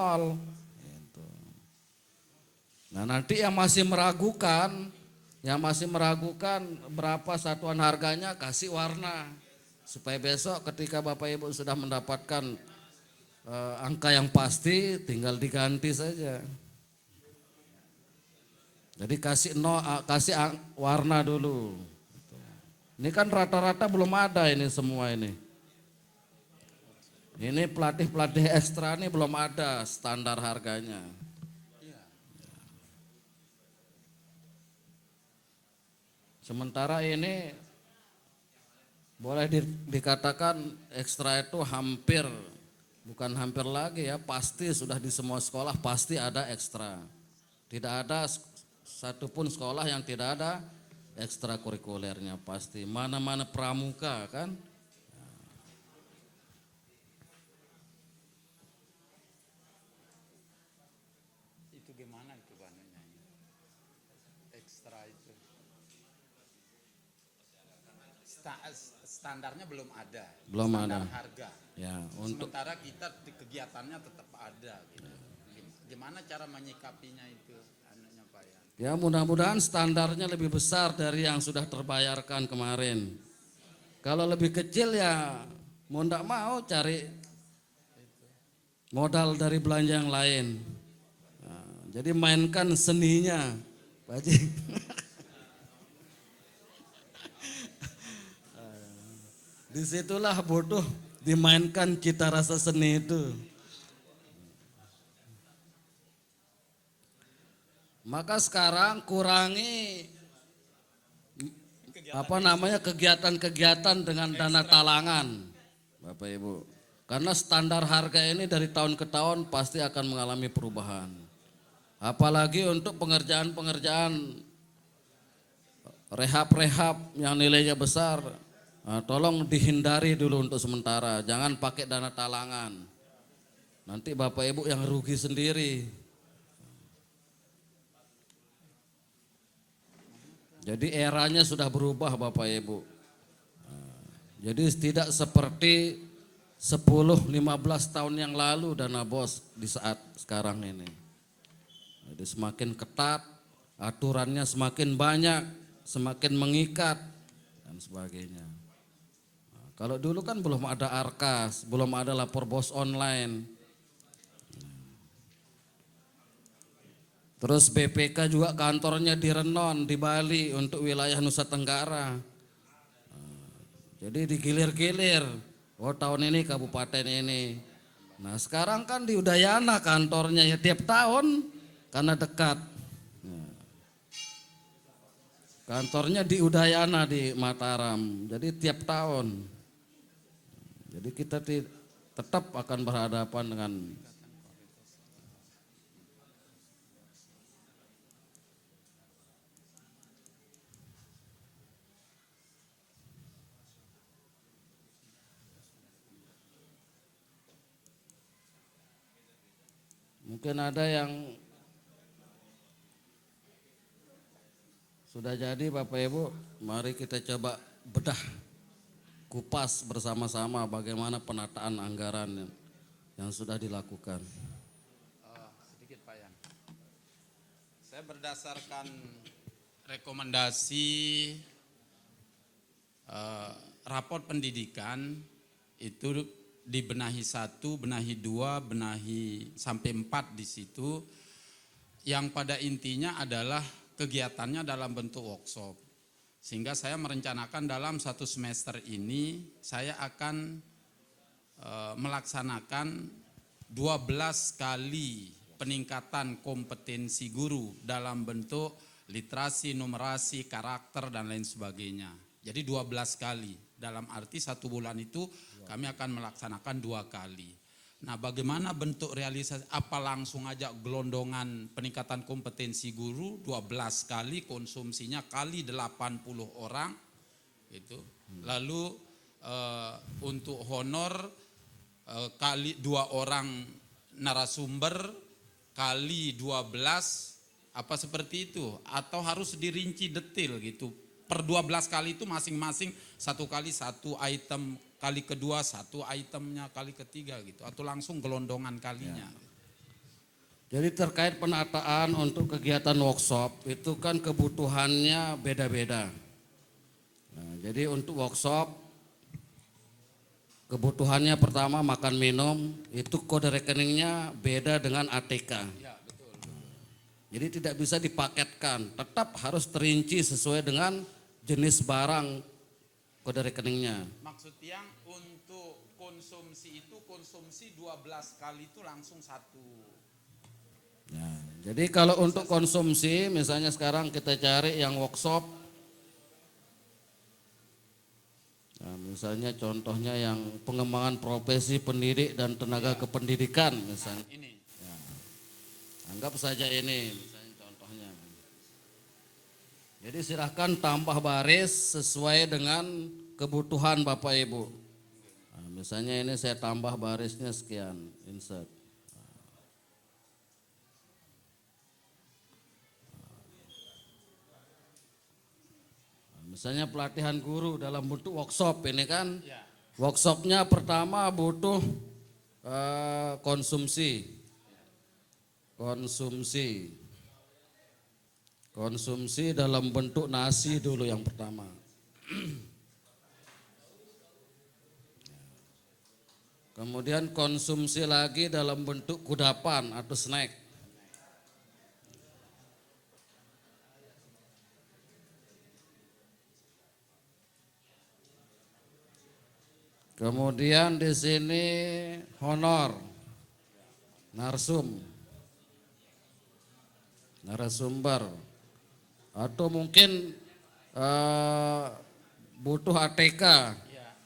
Nah nanti yang masih meragukan berapa satuan harganya, kasih warna. Supaya besok ketika Bapak Ibu sudah mendapatkan angka yang pasti tinggal diganti saja. Jadi kasih warna dulu. Ini kan rata-rata belum ada ini semua ini. Ini pelatih-pelatih ekstra ini belum ada standar harganya. Sementara ini boleh dikatakan ekstra itu bukan hampir lagi ya, pasti sudah di semua sekolah pasti ada ekstra. Tidak ada satupun sekolah yang tidak ada ekstrakurikulernya pasti. Mana-mana pramuka kan. Itu gimana itu bahannya? Ekstra itu. Standarnya belum ada. Belum Standar ada. harga. Ya, untuk Sementara kita di kegiatannya tetap ada gitu. Gimana cara menyikapinya itu anunya Pak Yan? ya mudah-mudahan standarnya lebih besar dari yang sudah terbayarkan kemarin. Kalau lebih kecil ya mau ndak mau cari modal dari belanja yang lain. Nah, jadi mainkan seninya, Pak Haji. Disitulah bodoh dimainkan cita rasa seni itu. Maka sekarang kurangi kegiatan-kegiatan dengan dana talangan, Bapak Ibu. Karena standar harga ini dari tahun ke tahun pasti akan mengalami perubahan. Apalagi untuk pengerjaan-pengerjaan rehab-rehab yang nilainya besar, nah, tolong dihindari dulu untuk sementara, jangan pakai dana talangan. Nanti Bapak Ibu yang rugi sendiri. Jadi eranya sudah berubah Bapak Ibu. Jadi tidak seperti 10-15 tahun yang lalu dana bos di saat sekarang ini. Jadi semakin ketat, aturannya semakin banyak, semakin mengikat dan sebagainya. Nah, kalau dulu kan belum ada Arkas, belum ada lapor bos online. Terus BPK juga kantornya di Renon, di Bali untuk wilayah Nusa Tenggara. Jadi digilir-gilir, oh tahun ini kabupaten ini. Nah sekarang kan di Udayana kantornya ya tiap tahun karena dekat. Kantornya di Udayana di Mataram, jadi tiap tahun. Jadi kita tetap akan berhadapan dengan mungkin ada yang sudah jadi Bapak Ibu, mari kita coba bedah, kupas bersama-sama bagaimana penataan anggaran yang sudah dilakukan. Sedikit Pak Yan. Saya berdasarkan rekomendasi raport pendidikan itu dibenahi 1, benahi 2, benahi sampai 4 di situ. Yang pada intinya adalah kegiatannya dalam bentuk workshop. Sehingga saya merencanakan dalam 1 semester ini saya akan melaksanakan 12 kali peningkatan kompetensi guru dalam bentuk literasi, numerasi, karakter dan lain sebagainya. Jadi 12 kali. Dalam arti 1 bulan itu kami akan melaksanakan 2 kali. Nah bagaimana bentuk realisasi, apa langsung aja gelondongan peningkatan kompetensi guru 12 kali, konsumsinya kali 80 orang gitu. Lalu untuk honor kali 2 orang narasumber kali 12, apa seperti itu, atau harus dirinci detail gitu. Per 12 kali itu masing-masing 1 kali 1 item, kali kedua 1 itemnya, kali ketiga gitu, atau langsung gelondongan kalinya. Jadi terkait penataan untuk kegiatan workshop itu kan kebutuhannya beda-beda. Nah, jadi untuk workshop kebutuhannya pertama makan minum, itu kode rekeningnya beda dengan ATK. Ya, betul. Jadi tidak bisa dipaketkan, tetap harus terinci sesuai dengan jenis barang kode rekeningnya. Maksud yang untuk konsumsi itu konsumsi 12 kali itu langsung 1. Ya, jadi kalau untuk konsumsi misalnya sekarang kita cari yang workshop, nah, misalnya contohnya yang pengembangan profesi pendidik dan tenaga kependidikan misalnya. Ini. Ya, anggap saja ini misalnya contohnya. Jadi silahkan tambah baris sesuai dengan kebutuhan Bapak Ibu. Nah, misalnya ini saya tambah barisnya sekian, insert. Nah, misalnya pelatihan guru dalam bentuk workshop ini kan. Ya. Workshopnya pertama butuh konsumsi. Konsumsi dalam bentuk nasi dulu yang pertama. Kemudian konsumsi lagi dalam bentuk kudapan atau snack. Kemudian di sini honor, narasumber, atau mungkin butuh ATK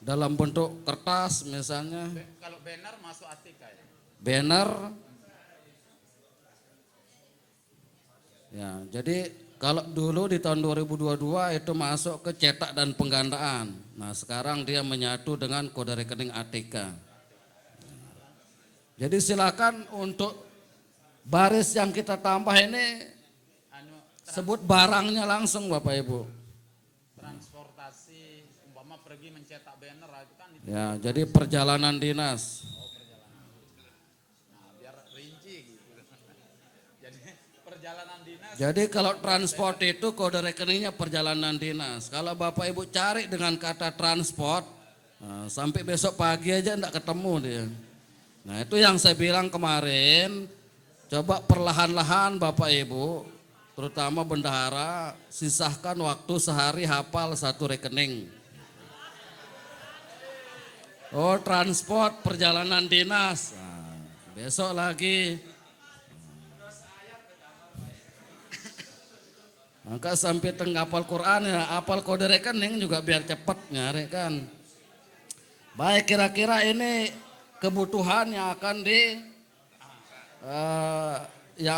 dalam bentuk kertas misalnya. Kalau banner masuk ATK ya? Banner, ya jadi kalau dulu di tahun 2022 itu masuk ke cetak dan penggandaan. Nah sekarang dia menyatu dengan kode rekening ATK. Jadi silakan untuk baris yang kita tambah ini sebut barangnya langsung Bapak Ibu. Transportasi, umpama pergi mencetak banner itu kan itu. Ya, jadi perjalanan dinas. Nah, biar rinci gitu. Jadi perjalanan dinas. Jadi kalau transport itu kode rekeningnya perjalanan dinas. Kalau Bapak Ibu cari dengan kata transport, nah, sampai besok pagi aja enggak ketemu dia. Nah itu yang saya bilang kemarin, coba perlahan-lahan Bapak Ibu, terutama bendahara, sisahkan waktu sehari hafal satu rekening. Oh transport perjalanan dinas, nah, besok lagi. Maka sampai tenggapal Quran ya, hafal kode rekening juga biar cepat nyari kan. Baik, kira-kira ini kebutuhan yang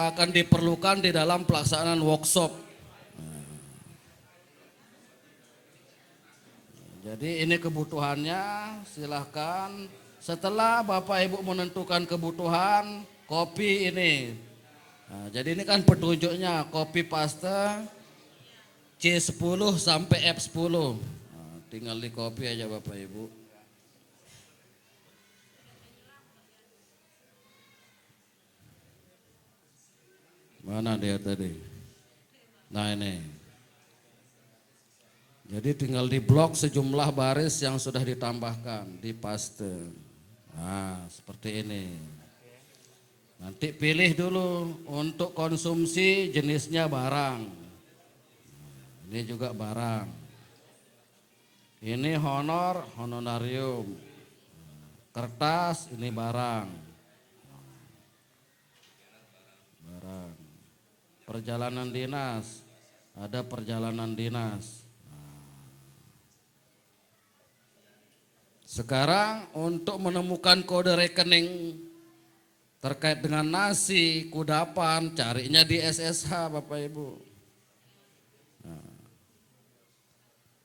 akan diperlukan di dalam pelaksanaan workshop. Jadi ini kebutuhannya, silahkan setelah Bapak Ibu menentukan kebutuhan, copy ini. Nah, jadi ini kan petunjuknya copy paste C10 sampai F10. Nah, tinggal di copy aja Bapak Ibu. Mana dia tadi? Nah ini. Jadi tinggal di blok sejumlah baris yang sudah ditambahkan, di paste. Nah seperti ini. Nanti pilih dulu untuk konsumsi jenisnya barang. Ini juga barang. Ini honor, honorarium. Kertas, ini barang. Barang. Perjalanan dinas, ada perjalanan dinas. Sekarang untuk menemukan kode rekening terkait dengan nasi, kudapan, carinya di SSH Bapak Ibu.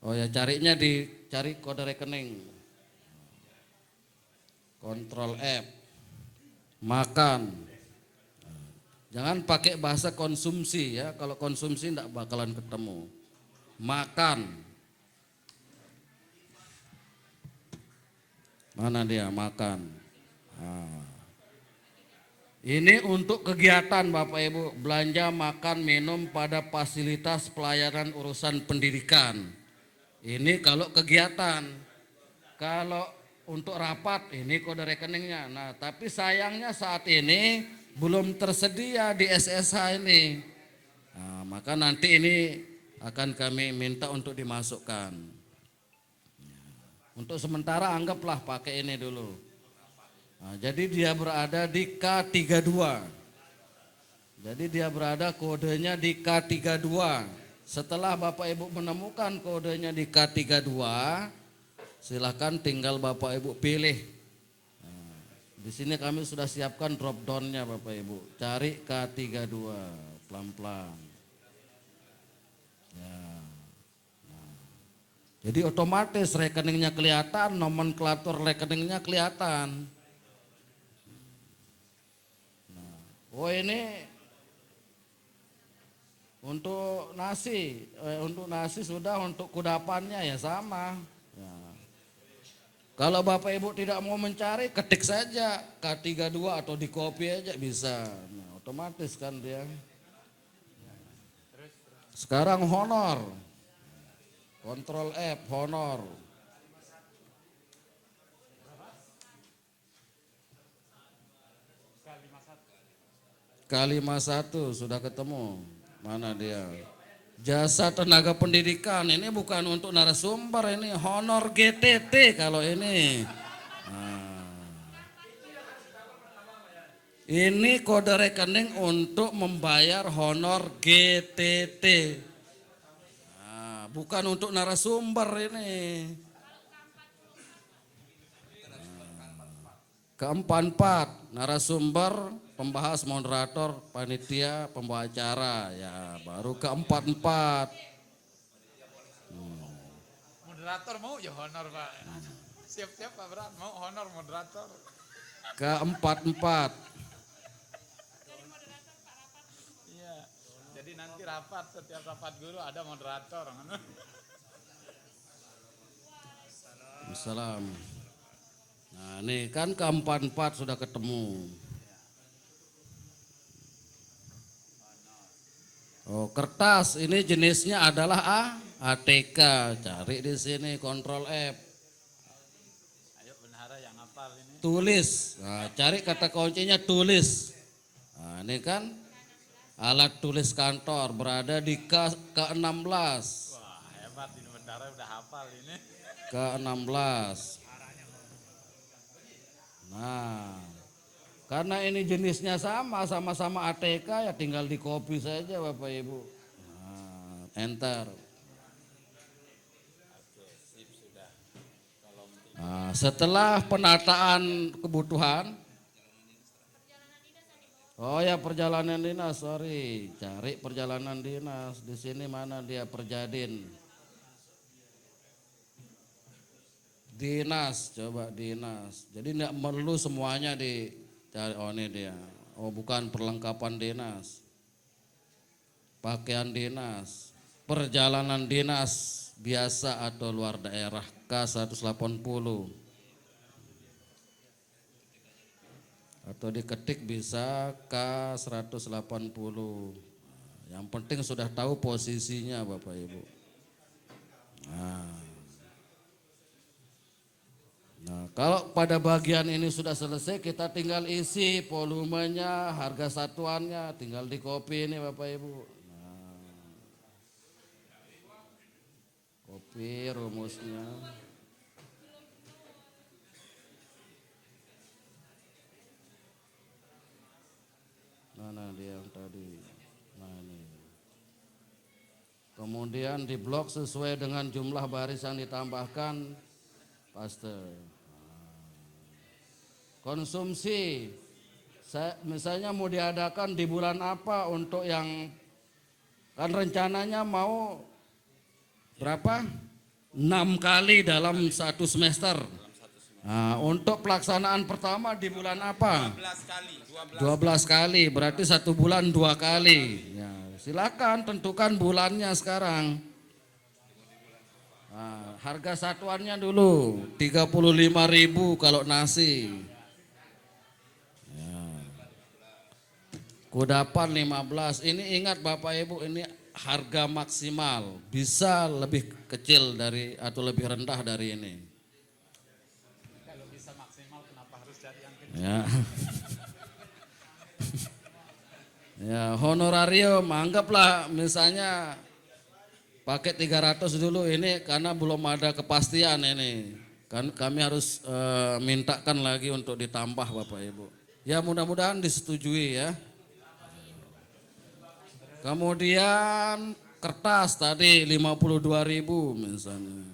Oh ya, cari kode rekening. Kontrol F. Makan. Jangan pakai bahasa konsumsi ya, kalau konsumsi enggak bakalan ketemu. Makan. Mana dia makan? Nah. Ini untuk kegiatan Bapak Ibu, belanja makan minum pada fasilitas pelayanan urusan pendidikan. Ini kalau kegiatan. Kalau untuk rapat ini kode rekeningnya. Nah, tapi sayangnya saat ini belum tersedia di SSH ini. Nah, maka nanti ini akan kami minta untuk dimasukkan. Untuk sementara anggaplah pakai ini dulu. Nah, jadi dia berada di K32. Jadi dia berada kodenya di K32. Setelah Bapak Ibu menemukan kodenya di K32, silakan tinggal Bapak Ibu pilih. Di sini kami sudah siapkan drop down-nya Bapak Ibu. Cari K32 pelan-pelan. Ya. Jadi otomatis rekeningnya kelihatan, nomenklatur rekeningnya kelihatan. Nah, oh ini untuk nasi sudah, untuk kudapannya ya sama. Ya. Kalau Bapak Ibu tidak mau mencari, ketik saja K32 atau di copy aja bisa. Nah, otomatis kan dia. Sekarang honor. Kontrol F, honor. K51 sudah ketemu. Mana dia? Jasa tenaga pendidikan, ini bukan untuk narasumber, ini honor GTT kalau ini. Nah, ini kode rekening untuk membayar honor GTT. Bukan untuk narasumber ini. Keempat, narasumber, pembahas, moderator, panitia, pembawa acara. Ya, baru keempat. Moderator mau ya honor Pak. Siap-siap Pak Berat mau honor moderator. Keempat. Jadi nanti rapat, setiap rapat guru ada moderator. Salam. Nah ini kan keempat sudah ketemu. Oh kertas ini jenisnya adalah ATK. Cari di sini kontrol F. Ayo bendahara yang hafal ini. Tulis. Nah, cari kata kuncinya tulis. Nah ini kan alat tulis kantor berada di ke-16. Wah hebat ini bendahara udah hafal ini. Ke-16. Nah, karena ini jenisnya sama-sama ATK ya tinggal di copy saja Bapak Ibu. Nah, enter. Nah, setelah penataan kebutuhan. Oh ya perjalanan dinas, sorry, cari perjalanan dinas. Di sini mana dia Perjadin. Dinas, coba dinas. Jadi tidak perlu semuanya dicari. Oh ini dia. Oh bukan perlengkapan dinas. Pakaian dinas. Perjalanan dinas biasa atau luar daerah K180. Atau diketik bisa K180. Yang penting sudah tahu posisinya Bapak Ibu. Nah, kalau pada bagian ini sudah selesai, kita tinggal isi volumenya, harga satuannya, tinggal di copy ini Bapak Ibu. Nah, copy rumusnya. Mana dia yang tadi? Nah ini. Kemudian di blok sesuai dengan jumlah baris yang ditambahkan, paste. Konsumsi, misalnya mau diadakan di bulan apa untuk yang, kan rencananya mau berapa? 6 kali dalam satu semester. Nah, untuk pelaksanaan pertama di bulan apa? 12 kali, berarti 1 bulan 2 kali. Ya, silakan tentukan bulannya sekarang. Nah, harga satuannya dulu 35.000 kalau nasi. Ya. Kudapan 15. Ini ingat Bapak Ibu, ini harga maksimal, bisa lebih kecil dari atau lebih rendah dari ini. Kalau bisa maksimal kenapa harus cari yang kecil? Ya. Ya, honorarium anggaplah misalnya pakai 300 dulu ini karena belum ada kepastian ini. Kan kami harus mintakan lagi untuk ditambah Bapak Ibu. Ya mudah-mudahan disetujui ya. Kemudian kertas tadi 52.000 misalnya.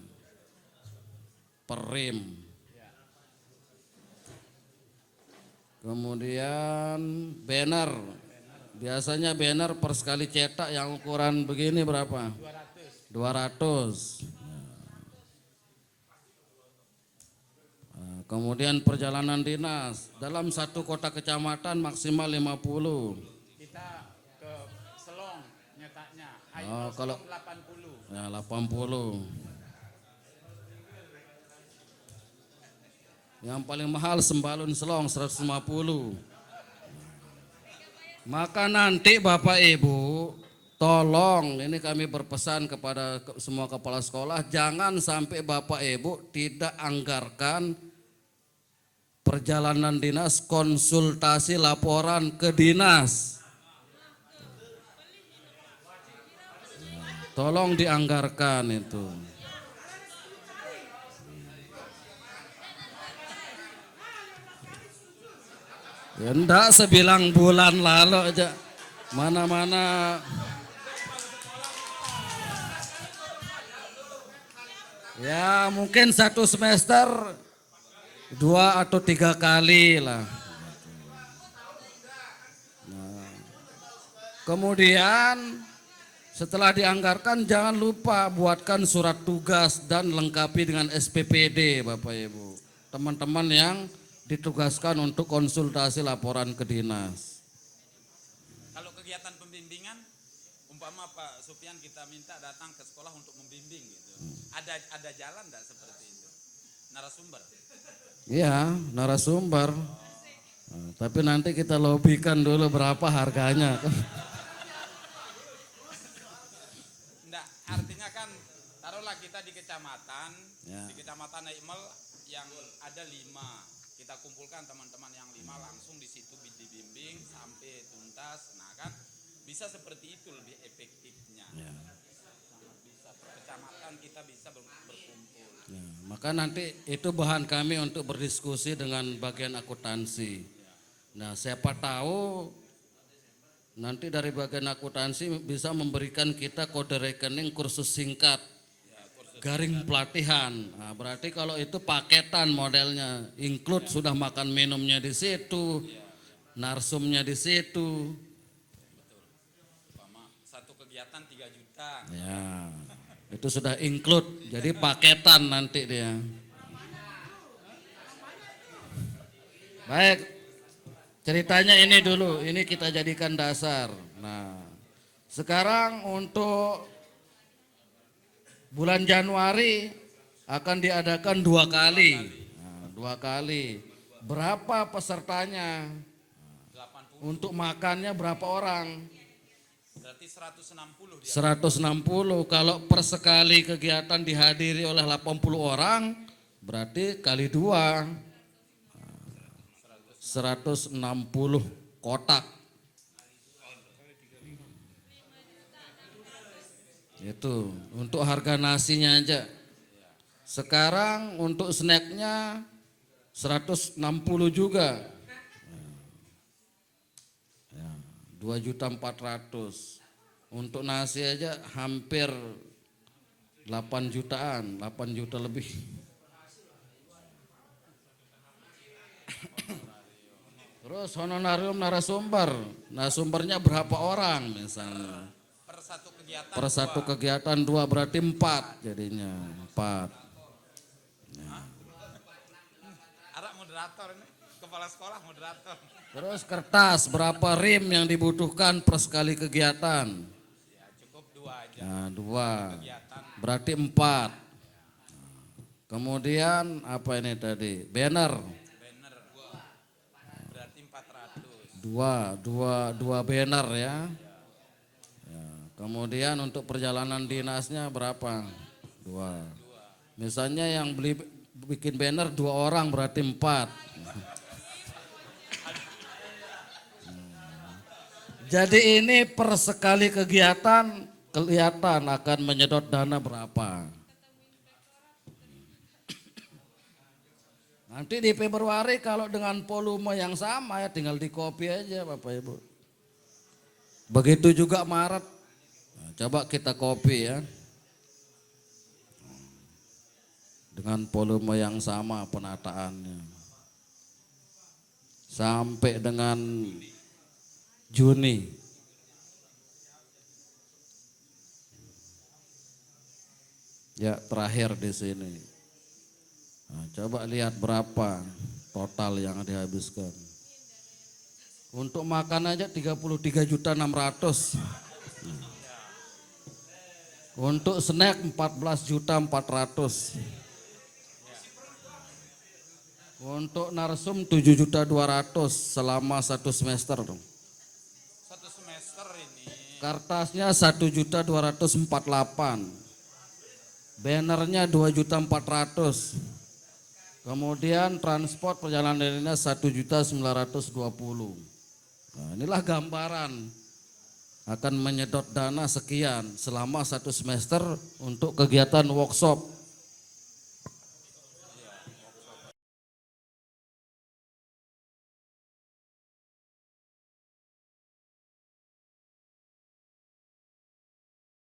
Per rim. Kemudian banner. Biasanya banner per sekali cetak yang ukuran begini berapa? 200. Kemudian perjalanan dinas dalam satu kota kecamatan maksimal 50. Kita ke Selong nyetaknya. Oh, Ayo kalau- Selong 80. Ya 80. Yang paling mahal Sembalun Selong 150. Maka nanti Bapak Ibu tolong, ini kami berpesan kepada semua kepala sekolah, jangan sampai Bapak Ibu tidak anggarkan perjalanan dinas, konsultasi laporan ke dinas. Tolong dianggarkan itu. Ya enggak sebilang bulan lalu aja. Mana-mana. Ya mungkin satu semester 2 atau 3 kali lah. Nah, kemudian setelah dianggarkan jangan lupa buatkan surat tugas dan lengkapi dengan SPPD Bapak Ibu. Teman-teman yang ditugaskan untuk konsultasi laporan ke dinas. Kalau kegiatan pembimbingan, umpama Pak Supian kita minta datang ke sekolah untuk membimbing gitu. Ada jalan enggak seperti itu? Narasumber. Iya, narasumber. Nah, tapi nanti kita lobikan dulu berapa harganya. Enggak, artinya kan taruhlah kita di kecamatan, Ya. di kecamatan Naimel yang ada 5. Kita kumpulkan teman-teman yang 5 langsung di situ dibimbing sampai tuntas. Nah kan bisa seperti itu lebih efektifnya. Ya. Bisa per kecamatan kita bisa berkumpul. Ya, maka nanti itu bahan kami untuk berdiskusi dengan bagian akuntansi. Nah, siapa tahu nanti dari bagian akuntansi bisa memberikan kita kode rekening kursus singkat, garing pelatihan. Nah, berarti kalau itu paketan modelnya, include sudah makan minumnya di situ, narsumnya di situ. Umpama satu kegiatan 3 juta. Ya, itu sudah include, jadi paketan nanti dia. Baik, ceritanya ini dulu, ini kita jadikan dasar. Nah, sekarang untuk bulan Januari akan diadakan 2 kali. Nah, 2 kali. Berapa pesertanya? 80 Untuk makannya berapa orang? berarti 160 dia. 160. Kalau per sekali kegiatan dihadiri oleh 80 orang, berarti kali 2. 160 kotak. Itu untuk harga nasinya aja. Sekarang untuk snacknya 160 juga. Ya, 2.400.000. Untuk nasi aja hampir 8 jutaan, 8 juta lebih. Terus honorarium narasumber. Narasumbernya berapa orang misalnya? Per satu kegiatan. Per satu kegiatan 2 berarti 4 jadinya. 4. Ada moderator ini, kepala sekolah moderator. Terus kertas berapa rim yang dibutuhkan per sekali kegiatan? Ya cukup 2 aja. Nah, 2. Kegiatan Berarti 4. Kemudian apa ini tadi? Banner. banner berarti 400. 2 banner ya. Ya. Kemudian untuk perjalanan dinasnya berapa? 2. Misalnya yang bikin banner 2 orang berarti 4. Jadi ini per sekali kegiatan kelihatan akan menyedot dana berapa. Nanti di Februari kalau dengan volume yang sama ya tinggal di copy aja Bapak Ibu. Begitu juga Maret. Nah, coba kita copy ya. Dengan volume yang sama penataannya. Sampai dengan Juni. Ya terakhir di sini. Nah, coba lihat berapa total yang dihabiskan. Untuk makan aja 33.600.000. Untuk snack 14.400.000. Untuk narsum 7.200.000 selama 1 semester dong. 1 semester ini. Kertasnya 1.248.000. Bannernya 2.400.000. Kemudian transport perjalanan darinya 1.920.000. Nah, inilah gambaran akan menyedot dana sekian selama 1 semester untuk kegiatan workshop